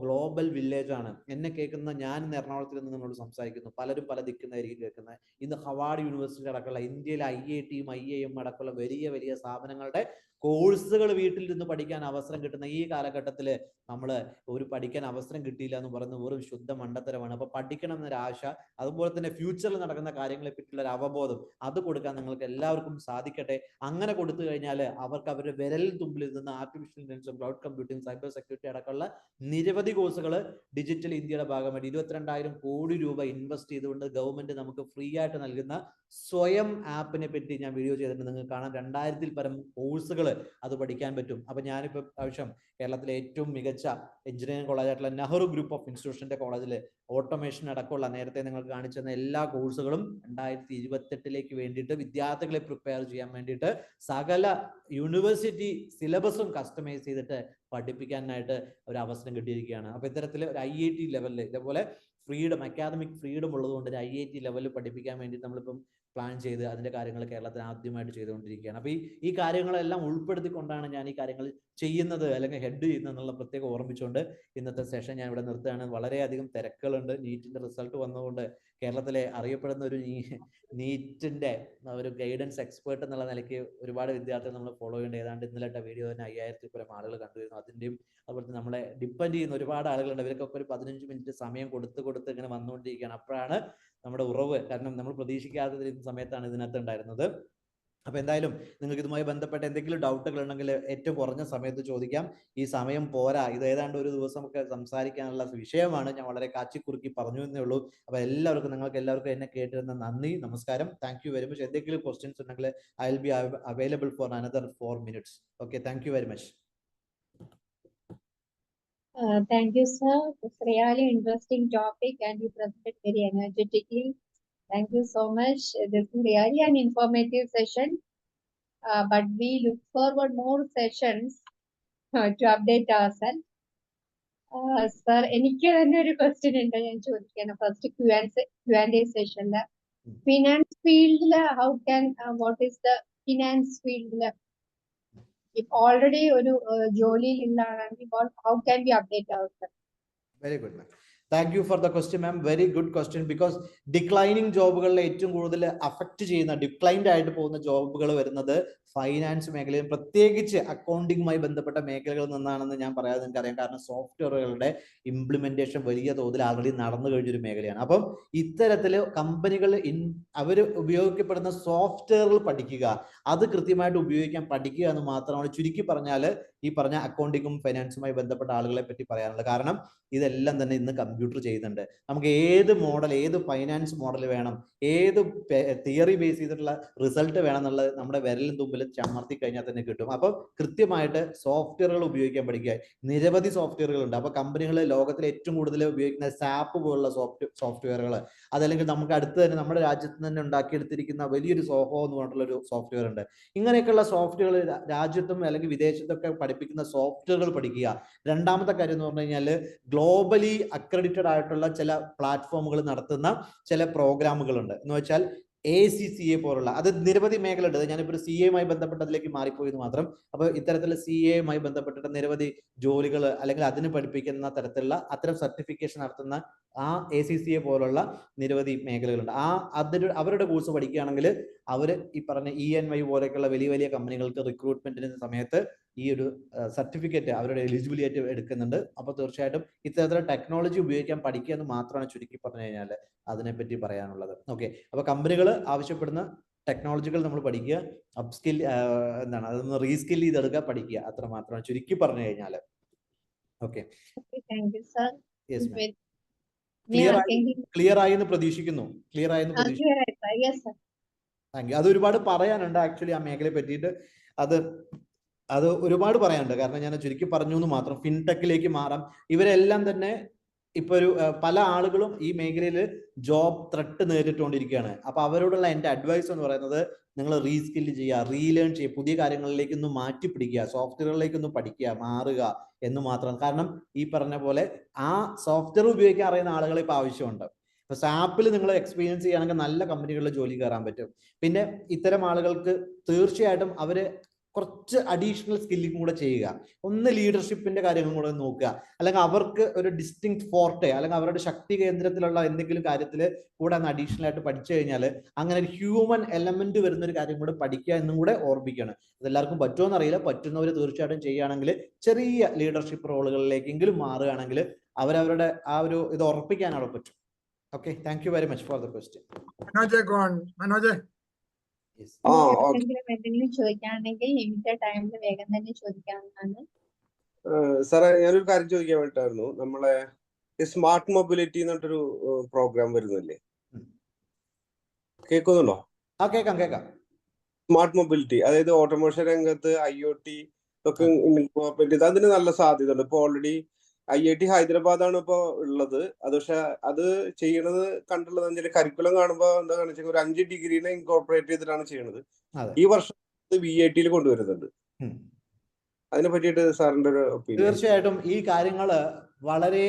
ഗ്ലോബൽ വില്ലേജ് ആണ്. എന്നെ കേൾക്കുന്ന, ഞാൻ ഇന്ന് എറണാകുളത്തിൽ നിന്ന് നിങ്ങളോട് സംസാരിക്കുന്നു, പലരും പല ദിക്കുന്നതായിരിക്കും കേൾക്കുന്നത്. ഇന്ന് ഹവാർഡ് യൂണിവേഴ്സിറ്റി അടക്കമുള്ള ഇന്ത്യയിലെ IITയും IIM അടക്കമുള്ള വലിയ വലിയ സ്ഥാപനങ്ങളുടെ കോഴ്സുകൾ വീട്ടിൽ നിന്ന് പഠിക്കാൻ അവസരം കിട്ടുന്ന ഈ കാലഘട്ടത്തിൽ നമ്മൾ ഒരു പഠിക്കാൻ അവസരം കിട്ടിയില്ല എന്ന് പറയുന്നത് വെറും ശുദ്ധ മണ്ടത്തരമാണ്. അപ്പൊ പഠിക്കണം എന്നൊരാശ, അതുപോലെ തന്നെ ഫ്യൂച്ചറിൽ നടക്കുന്ന കാര്യങ്ങളെ പറ്റിയുള്ള ഒരു അവബോധം അത് കൊടുക്കാൻ നിങ്ങൾക്ക് എല്ലാവർക്കും സാധിക്കട്ടെ. അങ്ങനെ കൊടുത്തു കഴിഞ്ഞാൽ അവർക്ക് അവരുടെ വിരൽ തുമ്പിൽ നിന്ന് artificial intelligence, cloud computing, cyber security അടക്കമുള്ള നിരവധി കോഴ്സുകൾ ഡിജിറ്റൽ ഇന്ത്യയുടെ ഭാഗമായിട്ട് 22,000 കോടി രൂപ ഇൻവെസ്റ്റ് ചെയ്തുകൊണ്ട് ഗവൺമെന്റ് നമുക്ക് ഫ്രീ ആയിട്ട് നൽകുന്ന സ്വയം ആപ്പിനെ പറ്റി ഞാൻ വീഡിയോ ചെയ്തിട്ടുണ്ട്. നിങ്ങൾക്ക് കാണാം. 2000-ൽ പരം കോഴ്സുകൾ കോഴ്സുകൾ അത് പഠിക്കാൻ പറ്റും. അപ്പൊ ഞാനിപ്പോൾ ആവശ്യം കേരളത്തിലെ ഏറ്റവും മികച്ച എഞ്ചിനീയറിംഗ് കോളേജായിട്ടുള്ള നെഹ്റു ഗ്രൂപ്പ് ഓഫ് ഇൻസ്റ്റിറ്റ്യൂഷന്റെ കോളേജിൽ ഓട്ടോമേഷൻ അടക്കമുള്ള നേരത്തെ നിങ്ങൾക്ക് കാണിച്ചു തന്ന എല്ലാ കോഴ്സുകളും 2028 വേണ്ടിയിട്ട് വിദ്യാർത്ഥികളെ പ്രിപ്പയർ ചെയ്യാൻ വേണ്ടിയിട്ട് സകല യൂണിവേഴ്സിറ്റി സിലബസും കസ്റ്റമൈസ് ചെയ്തിട്ട് പഠിപ്പിക്കാനായിട്ട് ഒരു അവസരം കിട്ടിയിരിക്കുകയാണ്. അപ്പൊ ഇത്തരത്തിൽ ഒരു IIT ലെവലിൽ ഇതേപോലെ ഫ്രീഡം, അക്കാദമിക് ഫ്രീഡം ഉള്ളതുകൊണ്ട് ഒരു IIT ലെവലിൽ പഠിപ്പിക്കാൻ വേണ്ടി നമ്മളിപ്പം പ്ലാൻ ചെയ്ത് അതിന്റെ കാര്യങ്ങൾ കേരളത്തിൽ ആദ്യമായിട്ട് ചെയ്തുകൊണ്ടിരിക്കുകയാണ്. അപ്പൊ ഈ കാര്യങ്ങളെല്ലാം ഉൾപ്പെടുത്തിക്കൊണ്ടാണ് ഞാൻ ഈ കാര്യങ്ങൾ ചെയ്യുന്നത് അല്ലെങ്കിൽ ഹെഡ് ചെയ്യുന്നത് എന്നുള്ള പ്രത്യേകം ഓർമ്മിച്ചുകൊണ്ട് ഇന്നത്തെ സെഷൻ ഞാൻ ഇവിടെ നിർത്തുകയാണ്. വളരെയധികം തിരക്കുകളുണ്ട്. നീറ്റിന്റെ റിസൾട്ട് വന്നതുകൊണ്ട് കേരളത്തിലെ അറിയപ്പെടുന്ന ഒരു നീറ്റിന്റെ ഒരു ഗൈഡൻസ് എക്സ്പേർട്ട് എന്നുള്ള നിലയ്ക്ക് ഒരുപാട് വിദ്യാർത്ഥികൾ നമ്മൾ ഫോളോ ചെയ്യേണ്ട ഏതാണ്ട് ഇന്നലെ വീഡിയോ തന്നെ 5000-ൽ പരം ആളുകൾ കണ്ടുവരുന്നു. അതിന്റെയും അതുപോലെ നമ്മളെ ഡിപ്പെൻഡ് ചെയ്യുന്ന ഒരുപാട് ആളുകളുണ്ട്. ഇവർക്കൊക്കെ ഒരു 15 മിനിറ്റ് സമയം കൊടുത്ത് ഇങ്ങനെ വന്നുകൊണ്ടിരിക്കുകയാണ്. അപ്പോഴാണ് നമ്മുടെ ഉറവ്, കാരണം നമ്മൾ പ്രതീക്ഷിക്കാത്ത സമയത്താണ് ഇതിനകത്ത് ഉണ്ടായിരുന്നത്. അപ്പൊ എന്തായാലും നിങ്ങൾക്ക് ഇതുമായി ബന്ധപ്പെട്ട എന്തെങ്കിലും ഡൗട്ടുകൾ ഉണ്ടെങ്കിൽ ഏറ്റവും കുറഞ്ഞ സമയത്ത് ചോദിക്കാം. ഈ സമയം പോരാ, ഇത് ഏതാണ്ട് ഒരു ദിവസമൊക്കെ സംസാരിക്കാനുള്ള വിഷയമാണ്. ഞാൻ വളരെ കാച്ചിക്കുറുക്കി പറഞ്ഞു എന്നേ ഉള്ളൂ. അപ്പൊ നിങ്ങൾക്ക് എല്ലാവർക്കും എന്നെ കേട്ടിരുന്ന നന്ദി, നമസ്കാരം. Thank you very much. എന്തെങ്കിലും ക്വസ്റ്റ്യൻസ് ഉണ്ടെങ്കിൽ I will be available for another 4 minutes. Okay, thank you very much. Thank you, sir. It's really interesting topic and you presented very energetically. Thank you so much. This is really an informative session. But we look forward more sessions to update ourselves. Sir, എനിക്ക് തന്നെ ഒരു question ഉണ്ട്, ഞാൻ ചോദിക്കണം. First Q&A സെഷനില് finance ഫീൽഡില് what is the finance ഫീൽഡില് already ഒരു ജോലിയിലുള്ള ആളാണെങ്കിൽ how can we update ourselves? Very good, ma'am. Thank you for the question, ma'am. Very good question, because declining ജോബുകളിൽ ഏറ്റവും കൂടുതൽ അഫക്റ്റ് ചെയ്യുന്ന, ഡിക്ലൈൻഡ് ആയിട്ട് പോകുന്ന ജോബുകൾ വരുന്നത് ഫൈനാൻസ് മേഖലയിൽ, പ്രത്യേകിച്ച് അക്കൗണ്ടിങ്ങുമായി ബന്ധപ്പെട്ട മേഖലകളിൽ നിന്നാണെന്ന് ഞാൻ പറയാതെ എനിക്കറിയാം. കാരണം സോഫ്റ്റ്വെയറുകളുടെ ഇംപ്ലിമെന്റേഷൻ വലിയ തോതിൽ ആൾറെഡി നടന്നു കഴിഞ്ഞൊരു മേഖലയാണ്. അപ്പം ഇത്തരത്തിൽ കമ്പനികൾ അവർ ഉപയോഗിക്കപ്പെടുന്ന സോഫ്റ്റ്വെയറുകൾ പഠിക്കുക, അത് കൃത്യമായിട്ട് ഉപയോഗിക്കാൻ പഠിക്കുക എന്ന് മാത്രമാണ് ചുരുക്കി പറഞ്ഞാൽ ഈ പറഞ്ഞ അക്കൗണ്ടിങ്ങും ഫൈനാൻസുമായി ബന്ധപ്പെട്ട ആളുകളെ പറ്റി പറയാനുള്ളത്. കാരണം ഇതെല്ലാം തന്നെ ഇന്ന് കമ്പ്യൂട്ടർ ചെയ്യുന്നുണ്ട്. നമുക്ക് ഏത് മോഡൽ, ഏത് ഫൈനാൻസ് മോഡൽ വേണം, ഏത് തിയറി ബേസ് ചെയ്തിട്ടുള്ള റിസൾട്ട് വേണം എന്നുള്ളത് നമ്മുടെ വിരലിൻ തുമ്പിൽ ചമർത്തി കഴിഞ്ഞാൽ തന്നെ കിട്ടും. അപ്പോൾ കൃത്യമായിട്ട് സോഫ്റ്റ്വെയറുകൾ ഉപയോഗിക്കാൻ പഠിക്കുക. നിരവധി സോഫ്റ്റ്വെയറുകൾ ഉണ്ട്. അപ്പോൾ കമ്പനികൾ ലോകത്തിൽ ഏറ്റവും കൂടുതൽ ഉപയോഗിക്കുന്ന സാപ്പ് പോലുള്ള സോഫ്റ്റ്വെയറുകൾ, അതല്ലെങ്കിൽ നമുക്ക് അടുത്ത് തന്നെ നമ്മുടെ രാജ്യത്ത് തന്നെ ഉണ്ടാക്കിയെടുത്തിരിക്കുന്ന വലിയൊരു സോഹോ എന്ന് പറഞ്ഞിട്ടുള്ള ഒരു സോഫ്റ്റ്വെയർ ഉണ്ട്. ഇങ്ങനെയൊക്കെയുള്ള സോഫ്റ്റ്വെയർ രാജ്യത്തും അല്ലെങ്കിൽ വിദേശത്തൊക്കെ പഠിപ്പിക്കുന്ന സോഫ്റ്റ്വെയറുകൾ പഠിക്കുക. രണ്ടാമത്തെ കാര്യം എന്ന് പറഞ്ഞു കഴിഞ്ഞാൽ ഗ്ലോബലി അക്രഡിറ്റഡ് ആയിട്ടുള്ള ചില പ്ലാറ്റ്ഫോമുകൾ നടത്തുന്ന ചില പ്രോഗ്രാമുകളുണ്ട്. എന്ന് വെച്ചാൽ ACCA പോലുള്ള, അത് നിരവധി മേഖലയുണ്ട്. ഞാനിപ്പോൾ ഒരു CA ബന്ധപ്പെട്ടതിലേക്ക് മാറിപ്പോയെന്ന് മാത്രം. അപ്പോൾ ഇത്തരത്തിലുള്ള CA ബന്ധപ്പെട്ടിട്ട് നിരവധി ജോലികൾ അല്ലെങ്കിൽ അതിന് പഠിപ്പിക്കുന്ന തരത്തിലുള്ള അത്തരം സർട്ടിഫിക്കേഷൻ നടത്തുന്ന ആ ACCA പോലുള്ള നിരവധി മേഖലകളുണ്ട്. അവരുടെ കോഴ്സ് പഠിക്കുകയാണെങ്കിൽ അവർ ഈ പറഞ്ഞ ENY പോലെയൊക്കെയുള്ള വലിയ വലിയ കമ്പനികൾക്ക് റിക്രൂട്ട്മെന്റിന് സമയത്ത് ഈ ഒരു സർട്ടിഫിക്കറ്റ് അവരുടെ എലിജിബിലിറ്റി എടുക്കുന്നുണ്ട്. അപ്പോൾ തീർച്ചയായിട്ടും ഇത്തരത്തിലുള്ള ടെക്നോളജി ഉപയോഗിക്കാൻ പഠിക്കുക എന്ന് മാത്രമാണ് ചുരുക്കി പറഞ്ഞു കഴിഞ്ഞാൽ അതിനെപ്പറ്റി പറയാനുള്ളത്. ഓക്കെ, അപ്പോൾ കമ്പനികൾ ആവശ്യപ്പെടുന്ന ടെക്നോളജികൾ നമ്മൾ പഠിക്കുക, അപ്സ്കിൽ അതൊന്ന് റീസ്കിൽ ചെയ്തെടുക്കുക, പഠിക്കുക, അത്ര മാത്രമാണ് ചുരുക്കി പറഞ്ഞു കഴിഞ്ഞാൽ. ഓക്കെ, ക്ലിയർ ആയി എന്ന് പ്രതീക്ഷിക്കുന്നു. Thank you. അത് ഒരുപാട് പറയാനുണ്ട് ആക്ച്വലി ആ മേഖലയെ പറ്റിയിട്ട്. അത് ഒരുപാട് പറയാനുണ്ട്. കാരണം ഞാൻ ചുരുക്കി പറഞ്ഞു എന്ന് മാത്രം. ഫിൻടെക്കിലേക്ക് മാറാം. ഇവരെല്ലാം തന്നെ ഇപ്പൊ പല ആളുകളും ഈ മേഖലയിൽ ജോബ് ത്രെട്ട് നേരിട്ടുകൊണ്ടിരിക്കുകയാണ്. അപ്പൊ അവരോടുള്ള എൻ്റെ അഡ്വൈസ് എന്ന് പറയുന്നത്, നിങ്ങൾ റീസ്കില്ല് ചെയ്യുക, റീലേൺ ചെയ്യുക, പുതിയ കാര്യങ്ങളിലേക്കൊന്ന് മാറ്റി പിടിക്കുക, സോഫ്റ്റ്വെയറിലേക്കൊന്ന് പഠിക്കുക, മാറുക എന്ന് മാത്രം. കാരണം ഈ പറഞ്ഞ പോലെ ആ സോഫ്റ്റ്വെയർ ഉപയോഗിക്കാൻ അറിയുന്ന ആളുകളെ ഇപ്പൊ ആവശ്യമുണ്ട്. ഇപ്പൊ സാപ്പിൽ നിങ്ങൾ എക്സ്പീരിയൻസ് ചെയ്യുകയാണെങ്കിൽ നല്ല കമ്പനികളിൽ ജോലി കയറാൻ പറ്റും. പിന്നെ ഇത്തരം ആളുകൾക്ക് തീർച്ചയായിട്ടും അവര് കുറച്ച് അഡീഷണൽ സ്കില്ലിംഗ് കൂടെ ചെയ്യുക. ഒന്ന് ലീഡർഷിപ്പിന്റെ കാര്യങ്ങളും കൂടെ നോക്കുക, അല്ലെങ്കിൽ അവർക്ക് ഒരു ഡിസ്റ്റിങ്ക്ട് ഫോർട്ടെ അല്ലെങ്കിൽ അവരുടെ ശക്തി കേന്ദ്രത്തിലുള്ള എന്തെങ്കിലും കാര്യത്തിൽ കൂടെ ഒന്ന് അഡീഷണൽ ആയിട്ട് പഠിച്ചു കഴിഞ്ഞാൽ അങ്ങനെ ഒരു ഹ്യൂമൻ എലമെന്റ് വരുന്ന ഒരു കാര്യം കൂടെ പഠിക്കുക എന്നും കൂടെ ഓർമ്മിക്കുകയാണ്. അതെല്ലാവർക്കും പറ്റുമോ അറിയില്ല. പറ്റുന്നവർ തീർച്ചയായിട്ടും ചെയ്യുകയാണെങ്കിൽ ചെറിയ ലീഡർഷിപ്പ് റോളുകളിലേക്കെങ്കിലും മാറുകയാണെങ്കിൽ അവരവരുടെ ആ ഒരു ഇത് ഉറപ്പിക്കാൻ അവിടെ പറ്റും. Okay, thank you very much for the question. Manoj എന്തെങ്കിലും ചോദിക്കുകയാണെങ്കിൽ ലിമിറ്റഡ് ടൈമിൽ വേഗം തന്നെ ചോദിക്കാവുന്നതാണ്. സാറേ, ഞാനൊരു കാര്യം ചോദിക്കാൻ വേണ്ടിട്ടായിരുന്നു. നമ്മളെ സ്മാർട്ട് മൊബിലിറ്റി എന്നിട്ടൊരു പ്രോഗ്രാം വരുന്നില്ലേ? കേൾക്കുന്നുണ്ടോ? കേൾക്കാം. സ്മാർട്ട് മൊബിലിറ്റി, അതായത് ഓട്ടോമോഷൻ രംഗത്ത് IoT ഒക്കെ ഇൻകോർപ്പറേറ്റ് ചെയ്ത് അതിന് നല്ല സാധ്യത ഉണ്ട്. ഇപ്പൊ ഓൾറെഡി IIT ഹൈദരാബാദാണ് ഇപ്പോൾ ഉള്ളത്. അത് പക്ഷെ അത് ചെയ്യണത് കണ്ടുള്ളത് അതിന്റെ കരിക്കുലം കാണുമ്പോൾ എന്താ കാണിച്ചാൽ ഒരു 5 ഡിഗ്രീനെ ഇൻകോർപ്പറേറ്റ് ചെയ്തിട്ടാണ് ചെയ്യണത്. ഈ വർഷം VIT കൊണ്ടുവരുന്നുണ്ട്. അതിനെ പറ്റിയിട്ട് സാറിന്റെ ഒരു ഒപ്പീനിയൻ? തീർച്ചയായിട്ടും ഈ കാര്യങ്ങള് വളരെ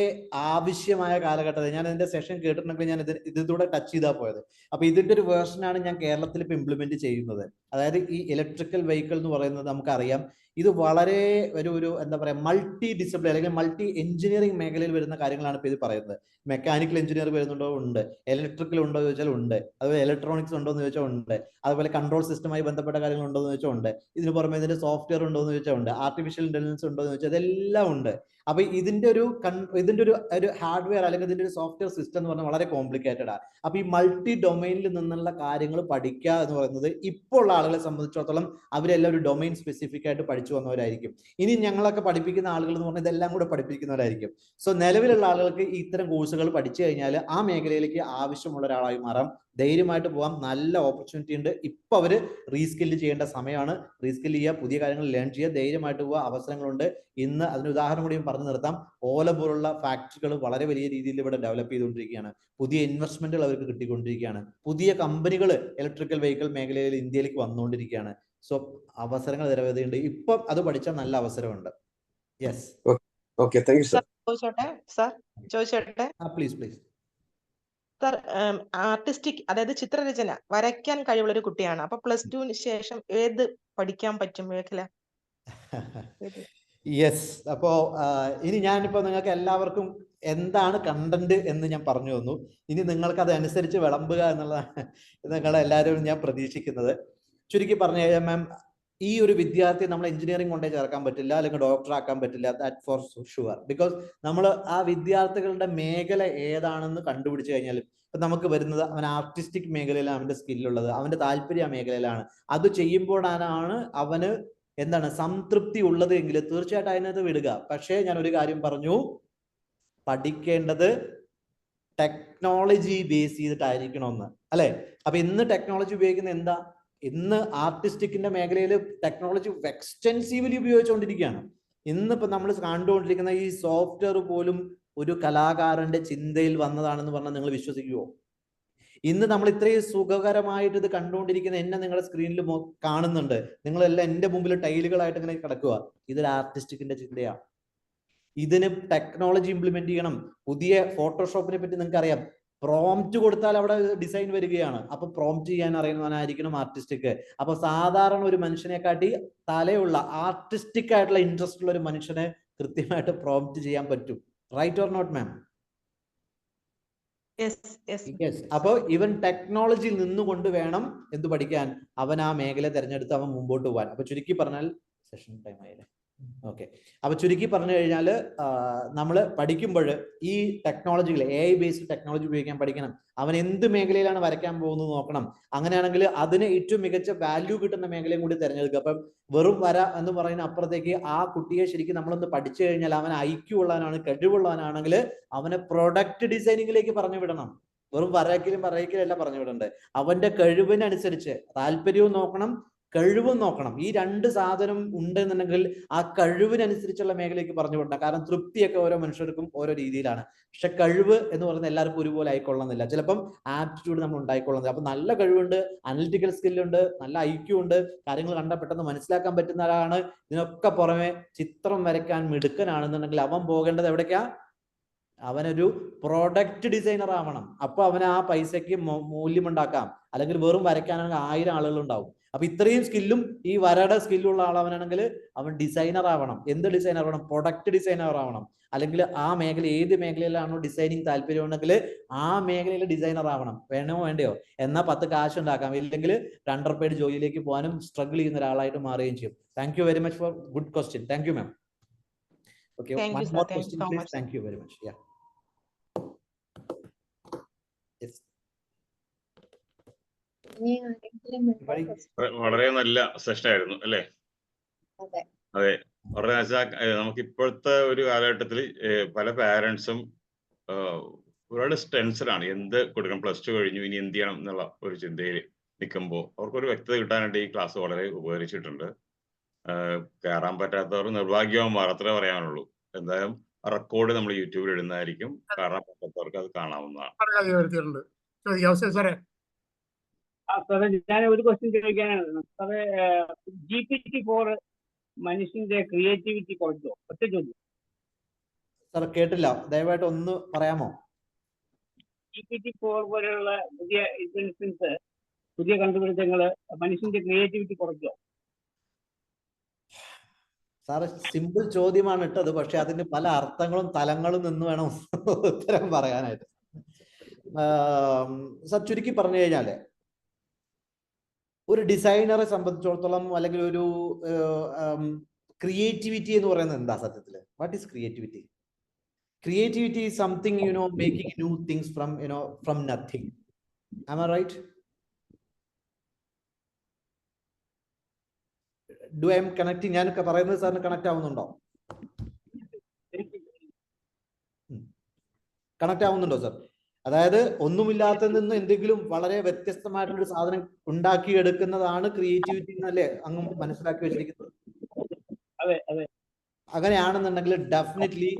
ആവശ്യമായ കാലഘട്ടത്തിൽ ഞാൻ ഇതിന്റെ സെഷൻ കേട്ടിട്ടുണ്ടെങ്കിൽ ഞാൻ ഇതിലൂടെ ടച്ച് ചെയ്താൽ പോയത്. അപ്പൊ ഇതിന്റെ ഒരു വേർഷനാണ് ഞാൻ കേരളത്തിൽ ഇപ്പൊ ഇംപ്ലിമെന്റ് ചെയ്യുന്നത്. അതായത് ഈ ഇലക്ട്രിക്കൽ വെഹിക്കിൾ എന്ന് പറയുന്നത് നമുക്കറിയാം, ഇത് വളരെ ഒരു എന്താ പറയാ മൾട്ടി ഡിസിപ്ലിൻ അല്ലെങ്കിൽ മൾട്ടി എഞ്ചിനീയറിംഗ് മേഖലയിൽ വരുന്ന കാര്യങ്ങളാണ് ഇപ്പൊ ഇത് പറയുന്നത്. മെക്കാനിക്കൽ എഞ്ചിനീയർ വരുന്നുണ്ടോ? ഉണ്ട്. ഇലക്ട്രിക്കൽ ഉണ്ടോ എന്ന് ചോദിച്ചാൽ ഉണ്ട്. അതുപോലെ ഇലക്ട്രോണിക്സ് ഉണ്ടോ എന്ന് ചോദിച്ചാൽ ഉണ്ട്. അതുപോലെ കൺട്രോൾ സിസ്റ്റമായി ബന്ധപ്പെട്ട കാര്യങ്ങൾ ഉണ്ടോ എന്ന് ചോദിച്ചാൽ ഉണ്ട്. ഇതിന് പുറമെ ഇതിന്റെ സോഫ്റ്റ്വെയർ ഉണ്ടോ എന്ന് ചോദിച്ചാൽ ഉണ്ട്. ആർട്ടിഫിഷ്യൽ ഇന്റലിജൻസ് ഉണ്ടോ എന്ന് ചോദിച്ചാൽ ഇതെല്ലാം ഉണ്ട്. അപ്പൊ ഇതിന്റെ ഒരു ഹാർഡ്വെയർ അല്ലെങ്കിൽ ഇതിന്റെ ഒരു സോഫ്റ്റ്വെയർ സിസ്റ്റം എന്ന് പറഞ്ഞാൽ വളരെ കോംപ്ലിക്കേറ്റഡ് ആണ്. അപ്പൊ ഈ മൾട്ടി ഡൊമൈനിൽ നിന്നുള്ള കാര്യങ്ങൾ പഠിക്കുക എന്ന് പറയുന്നത് ഇപ്പോൾ ഉള്ള ആളുകളെ സംബന്ധിച്ചിടത്തോളം അവരെല്ലാം ഒരു ഡൊമൈൻ സ്പെസിഫിക് ആയിട്ട് പഠിച്ചു വന്നവരായിരിക്കും. ഇനി ഞങ്ങളൊക്കെ പഠിപ്പിക്കുന്ന ആളുകൾ എന്ന് പറഞ്ഞാൽ ഇതെല്ലാം കൂടെ പഠിപ്പിക്കുന്നവരായിരിക്കും. സോ നിലവിലുള്ള ആളുകൾക്ക് ഇത്തരം കോഴ്സുകൾ പഠിച്ചു കഴിഞ്ഞാൽ ആ മേഖലയിലേക്ക് ആവശ്യമുള്ള ഒരാളായി മാറാം. ധൈര്യമായിട്ട് പോകാം. നല്ല ഓപ്പർച്യൂണിറ്റി ഉണ്ട്. ഇപ്പൊ അവര് റീസ്കില്ല് ചെയ്യേണ്ട സമയമാണ്. റീസ്കില്ല് ചെയ്യുക, പുതിയ കാര്യങ്ങൾ ലേൺ ചെയ്യുക, ധൈര്യമായിട്ട് പോവുക. അവസരങ്ങളുണ്ട്. ഇന്ന് അതിന് ഉദാഹരണം കൂടിയും പറഞ്ഞു നിർത്താം. ഓല പോലുള്ള ഫാക്ടറികൾ വളരെ വലിയ രീതിയിൽ ഇവിടെ ഡെവലപ്പ് ചെയ്തുകൊണ്ടിരിക്കുകയാണ്. പുതിയ ഇൻവെസ്റ്റ്മെന്റുകൾ അവർക്ക് കിട്ടിക്കൊണ്ടിരിക്കുകയാണ്. പുതിയ കമ്പനികൾ ഇലക്ട്രിക്കൽ വെഹിക്കിൾ മേഖലയിൽ ഇന്ത്യയിലേക്ക് വന്നുകൊണ്ടിരിക്കുകയാണ്. സോ അവസരങ്ങൾ നിരവധിയുണ്ട്. ഇപ്പം അത് പഠിച്ചാൽ നല്ല അവസരമുണ്ട്. Yes, okay, thank you sir. ചോദിച്ചോട്ടെ പ്ലീസ്. സർ, ആർട്ടിസ്റ്റിക് അതായത് ചിത്രരചന വരയ്ക്കാൻ കഴിവുള്ള ഒരു കുട്ടിയാണ്. അപ്പൊ +2 ശേഷം ഏത് പഠിക്കാൻ പറ്റും മേഖല? യെസ്, അപ്പോ ഇനി ഞാനിപ്പോ നിങ്ങൾക്ക് എല്ലാവർക്കും എന്താണ് കണ്ടന്റ് എന്ന് ഞാൻ പറഞ്ഞു തന്നു. ഇനി നിങ്ങൾക്ക് അതനുസരിച്ച് വിളമ്പുക എന്നുള്ളതാണ് നിങ്ങളെല്ലാവരും ഞാൻ പ്രതീക്ഷിക്കുന്നത്. ചുരുക്കി പറഞ്ഞു കഴിഞ്ഞാൽ മാം, ഈ ഒരു വിദ്യാർത്ഥി നമ്മൾ എഞ്ചിനീയറിംഗ് കൊണ്ടേ ചേർക്കാൻ പറ്റില്ല, അല്ലെങ്കിൽ ഡോക്ടർ ആക്കാൻ പറ്റില്ല. That for sure. ബിക്കോസ് നമ്മൾ ആ വിദ്യാർത്ഥികളുടെ മേഖല ഏതാണെന്ന് കണ്ടുപിടിച്ചു കഴിഞ്ഞാൽ ഇപ്പൊ നമുക്ക് വരുന്നത് അവൻ ആർട്ടിസ്റ്റിക് മേഖലയിലാണ് അവന്റെ സ്കില്ലുള്ളത്, അവന്റെ താല്പര്യം ആ മേഖലയിലാണ്. അത് ചെയ്യുമ്പോഴാണ് അവന് എന്താണ് സംതൃപ്തി ഉള്ളത് എങ്കിൽ തീർച്ചയായിട്ടും അതിനകത്ത് വിടുക. പക്ഷേ ഞാൻ ഒരു കാര്യം പറഞ്ഞു, പഠിക്കേണ്ടത് ടെക്നോളജി ബേസ് ചെയ്തിട്ടായിരിക്കണമെന്ന്, അല്ലെ? അപ്പൊ ഇന്ന് ടെക്നോളജി ഉപയോഗിക്കുന്നത് എന്താ? ഇന്ന് ആർട്ടിസ്റ്റിക്കിന്റെ മേഖലയിൽ ടെക്നോളജി എക്സ്റ്റെൻസീവ്ലി ഉപയോഗിച്ചുകൊണ്ടിരിക്കുകയാണ്. ഇന്നിപ്പോ നമ്മൾ കണ്ടുകൊണ്ടിരിക്കുന്ന ഈ സോഫ്റ്റ്വെയർ പോലും ഒരു കലാകാരന്റെ ചിന്തയിൽ വന്നതാണെന്ന് പറഞ്ഞാൽ നിങ്ങൾ വിശ്വസിക്കുമോ? ഇന്ന് നമ്മൾ ഇത്രയും സുഖകരമായിട്ട് ഇത് കണ്ടുകൊണ്ടിരിക്കുന്ന എന്നെ നിങ്ങളുടെ സ്ക്രീനിൽ കാണുന്നുണ്ട്. നിങ്ങളെല്ലാം എന്റെ മുമ്പിൽ ടൈലുകളായിട്ട് ഇങ്ങനെ കിടക്കുക. ഇതൊരു ആർട്ടിസ്റ്റിക്കിന്റെ ചിന്തയാണ്. ഇതിന് ടെക്നോളജി ഇംപ്ലിമെന്റ് ചെയ്യണം. പുതിയ ഫോട്ടോഷോപ്പിനെ പറ്റി നിങ്ങൾക്ക് അറിയാം. പ്രോംപ്റ്റ് കൊടുത്താൽ അവിടെ ഡിസൈൻ വരികയാണ്. അപ്പൊ പ്രോംപ്റ്റ് ചെയ്യാൻ അറിയുന്നവനായിരിക്കണം ആർട്ടിസ്റ്റിക്. അപ്പൊ സാധാരണ ഒരു മനുഷ്യനെക്കാട്ടി തലയുള്ള ആർട്ടിസ്റ്റിക് ആയിട്ടുള്ള ഇൻട്രസ്റ്റ് ഉള്ള ഒരു മനുഷ്യനെ കൃത്യമായിട്ട് പ്രോംപ്റ്റ് ചെയ്യാൻ പറ്റും. Right or not ma'am? Yes. അപ്പൊ ഇവൻ ടെക്നോളജിയിൽ നിന്നുകൊണ്ട് വേണം എന്ത് പഠിക്കാൻ? അവൻ ആ മേഖല തിരഞ്ഞെടുത്ത് അവൻ മുമ്പോട്ട് പോകാൻ. അപ്പൊ ചുരുക്കി പറഞ്ഞാൽ സെഷൻ ടൈം ആയില്ലേ? ഓക്കെ. അപ്പൊ ചുരുക്കി പറഞ്ഞു കഴിഞ്ഞാൽ നമ്മൾ പഠിക്കുമ്പോൾ ഈ ടെക്നോളജികൾ AI ബേസ്ഡ് ടെക്നോളജി ഉപയോഗിക്കാൻ പഠിക്കണം. അവൻ എന്ത് മേഖലയിലാണ് വരയ്ക്കാൻ പോകുന്നത് നോക്കണം. അങ്ങനെയാണെങ്കിൽ അതിന് ഏറ്റവും മികച്ച വാല്യൂ കിട്ടുന്ന മേഖലയും കൂടി തിരഞ്ഞെടുക്കുക. അപ്പം വെറും വര എന്ന് പറയുന്ന അപ്പുറത്തേക്ക് ആ കുട്ടിയെ ശരിക്കും നമ്മളൊന്ന് പഠിച്ചു കഴിഞ്ഞാൽ അവൻ IQ ഉള്ളവനാണ്, കഴിവുള്ളവനാണെങ്കിൽ അവനെ പ്രൊഡക്റ്റ് ഡിസൈനിങ്ങിലേക്ക് പറഞ്ഞു വിടണം. വെറും വരയ്ക്കലും പറയിക്കലല്ല പറഞ്ഞു വിടണ്ടേ. അവന്റെ കഴിവിനനുസരിച്ച് താല്പര്യവും നോക്കണം, കഴിവും നോക്കണം. ഈ രണ്ട് സാധനം ഉണ്ടെന്നുണ്ടെങ്കിൽ ആ കഴിവിനനുസരിച്ചുള്ള മേഖലയ്ക്ക് പറഞ്ഞു വിടണം. കാരണം തൃപ്തിയൊക്കെ ഓരോ മനുഷ്യർക്കും ഓരോ രീതിയിലാണ്. പക്ഷെ കഴിവ് എന്ന് പറയുന്നത് എല്ലാവർക്കും ഒരുപോലെ ആയിക്കൊള്ളുന്നില്ല. ചിലപ്പം ആപ്റ്റിറ്റ്യൂഡ് നമ്മൾ ഉണ്ടായിക്കൊള്ളുന്നില്ല. അപ്പൊ നല്ല കഴിവുണ്ട്, അനലിറ്റിക്കൽ സ്കില്ലുണ്ട്, നല്ല IQ ഉണ്ട്, കാര്യങ്ങൾ കണ്ടാൽ പെട്ടെന്ന് മനസ്സിലാക്കാൻ പറ്റുന്ന ആളാണ്. ഇതിനൊക്കെ പുറമെ ചിത്രം വരയ്ക്കാൻ മിടുക്കനാണെന്നുണ്ടെങ്കിൽ അവൻ പോകേണ്ടത് എവിടേക്കാ? അവനൊരു പ്രോഡക്റ്റ് ഡിസൈനർ ആവണം. അപ്പൊ അവന് ആ പൈസക്ക് മൂല്യമുണ്ടാക്കാം. അല്ലെങ്കിൽ വെറും വരയ്ക്കാനാണെങ്കിൽ 1000 ആളുകൾ ഉണ്ടാവും. അപ്പൊ ഇത്രയും സ്കില്ലും ഈ വരയുടെ സ്കില്ലുള്ള ആളവനാണെങ്കിൽ അവൻ ഡിസൈനർ ആവണം. എന്ത് ഡിസൈനർ ആവണം? പ്രൊഡക്റ്റ് ഡിസൈനർ ആവണം. അല്ലെങ്കിൽ ആ മേഖല ഏത് മേഖലയിലാണോ ഡിസൈനിങ് താല്പര്യം ഉണ്ടെങ്കിൽ ആ മേഖലയിൽ ഡിസൈനർ ആവണം. വേണോ വേണ്ടയോ? എന്നാൽ 10 കാശ് ഉണ്ടാക്കാം. ഇല്ലെങ്കിൽ 2 paid ജോലിയിലേക്ക് പോകാനും സ്ട്രഗിൾ ചെയ്യുന്ന ഒരാളായിട്ട് മാറുകയും ചെയ്യും. Thank you very much for good question. Thank you ma'am. Okay, one more question please. Thank you very much. Yeah. Yes. വളരെ നല്ല സെഷൻ ആയിരുന്നു അല്ലേ? അതെ, വളരെ നമുക്ക് ഇപ്പോഴത്തെ ഒരു കാലഘട്ടത്തിൽ പല പാരന്റ്സും ഒരുപാട് ടെൻഷനാണ്. എന്ത് കൊടുക്കണം, +2 കഴിഞ്ഞു ഇനി എന്ത് ചെയ്യണം എന്നുള്ള ഒരു ചിന്തയിൽ നിൽക്കുമ്പോൾ അവർക്കൊരു വ്യക്തത കിട്ടാനായിട്ട് ഈ ക്ലാസ് വളരെ ഉപകരിച്ചിട്ടുണ്ട്. കയറാൻ പറ്റാത്തവർ നിർഭാഗ്യവും മാത്രമേ പറയാനുള്ളൂ. എന്തായാലും റെക്കോർഡ് നമ്മൾ യൂട്യൂബിൽ ഇടുന്നതായിരിക്കും. കയറാൻ പറ്റാത്തവർക്ക് അത് കാണാവുന്നതാണ്. വരുത്തിയിട്ടുണ്ട്. ചോദിക്കാം സാറേ. സാറേ ഞാൻ ഒരു ക്വസ്റ്റ്യൻ ചോദിക്കാനാണ് സാറേ. GPT-4 മനുഷ്യന്റെ ക്രിയേറ്റിവിറ്റി കുറച്ചോ? ഒറ്റ ചോദ്യം. സാർ കേട്ടില്ല, ദയവായിട്ട് ഒന്ന് പറയാമോ? GPT-4 പോലെയുള്ള പുതിയ ഇന്റലിജൻസ്, പുതിയ കണ്ടുപിടുത്തങ്ങള് മനുഷ്യന്റെ ക്രിയേറ്റിവിറ്റി കുറച്ചോ? സാറ് സിമ്പിൾ ചോദ്യമാണ് ഇട്ടത്, പക്ഷെ അതിന് പല അർത്ഥങ്ങളും തലങ്ങളും നിന്ന് വേണം ഉത്തരം പറയാനായിട്ട്. സാർ ചുരുക്കി പറഞ്ഞു കഴിഞ്ഞാല് ഒരു ഡിസൈനറെ സംബന്ധിച്ചിടത്തോളം അല്ലെങ്കിൽ ഒരു ക്രിയേറ്റിവിറ്റി എന്ന് പറയുന്നത് എന്താ സത്യത്തില്? What is creativity? Creativity is something, making new things from nothing. Am I right? Do I am connecting? ഞാനൊക്കെ പറയുന്നത് സാറിന് കണക്ട് ആവുന്നുണ്ടോ? കണക്ട് ആവുന്നുണ്ടോ സാർ? അതായത് ഒന്നുമില്ലാത്തതിൽ നിന്ന് എന്തെങ്കിലും വളരെ വ്യത്യസ്തമായിട്ടുള്ളൊരു സാധനം ഉണ്ടാക്കിയെടുക്കുന്നതാണ് ക്രിയേറ്റിവിറ്റി എന്നല്ലേ അങ്ങ് മനസ്സിലാക്കി വെച്ചിരിക്കുന്നത്? അതെ അതെ. അങ്ങനെയാണെന്നുണ്ടെങ്കിൽ definitely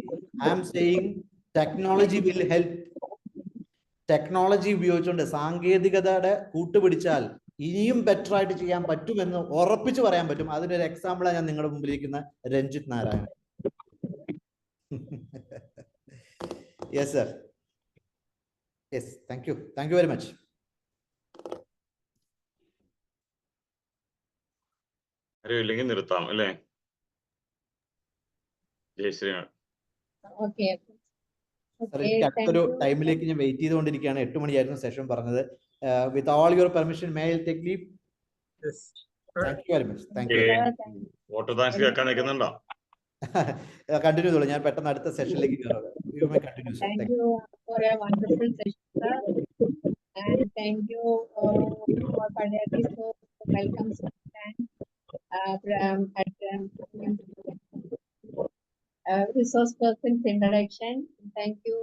I am saying technology will help. Technology ഉപയോഗിച്ചുകൊണ്ട് സാങ്കേതികതയുടെ കൂട്ടുപിടിച്ചാൽ ഇനിയും ബെറ്റർ ആയിട്ട് ചെയ്യാൻ പറ്റുമെന്ന് ഉറപ്പിച്ച് പറയാൻ പറ്റും. അതിനൊരു എക്സാമ്പിളാണ് ഞാൻ നിങ്ങളുടെ മുമ്പിലിരിക്കുന്ന Ranjith Narayanan. Yes sir. Yes, thank you very much. ഇല്ലെങ്കിൽ നിർത്താം അല്ലേ? ജയശ്രീയാണ്. Okay. എനിക്ക് അടുത്തൊരു ടൈമിലേക്ക് ഞാൻ വെയിറ്റ് ചെയ്തുകൊണ്ടിരിക്കുകയാണ്. 8 മണിയായിരുന്നു സെഷൻ പറഞ്ഞത്. With all your permission may I take leave. Thank you very much. Thank you. Voter thanks കേൾക്കാൻ നിൽക്കുന്നുണ്ടോ? കണ്ടിന്യൂ ചെയ്തോളൂ, ഞാൻ പെട്ടെന്ന് അടുത്ത സെഷനിലേക്ക് കയറാം. You may continue sir. Thank you for a wonderful session, sir. And thank you for Padayati for welcome resource person's introduction. Thank you,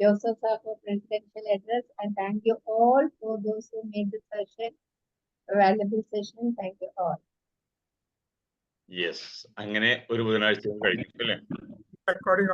Joseph sir, for presidential address, and thank you all for those who made the session a valuable session. Thank you all. Yes, അങ്ങനെ ഒരു ബുധനാഴ്ചയും കഴിഞ്ഞു അല്ലേ? Recording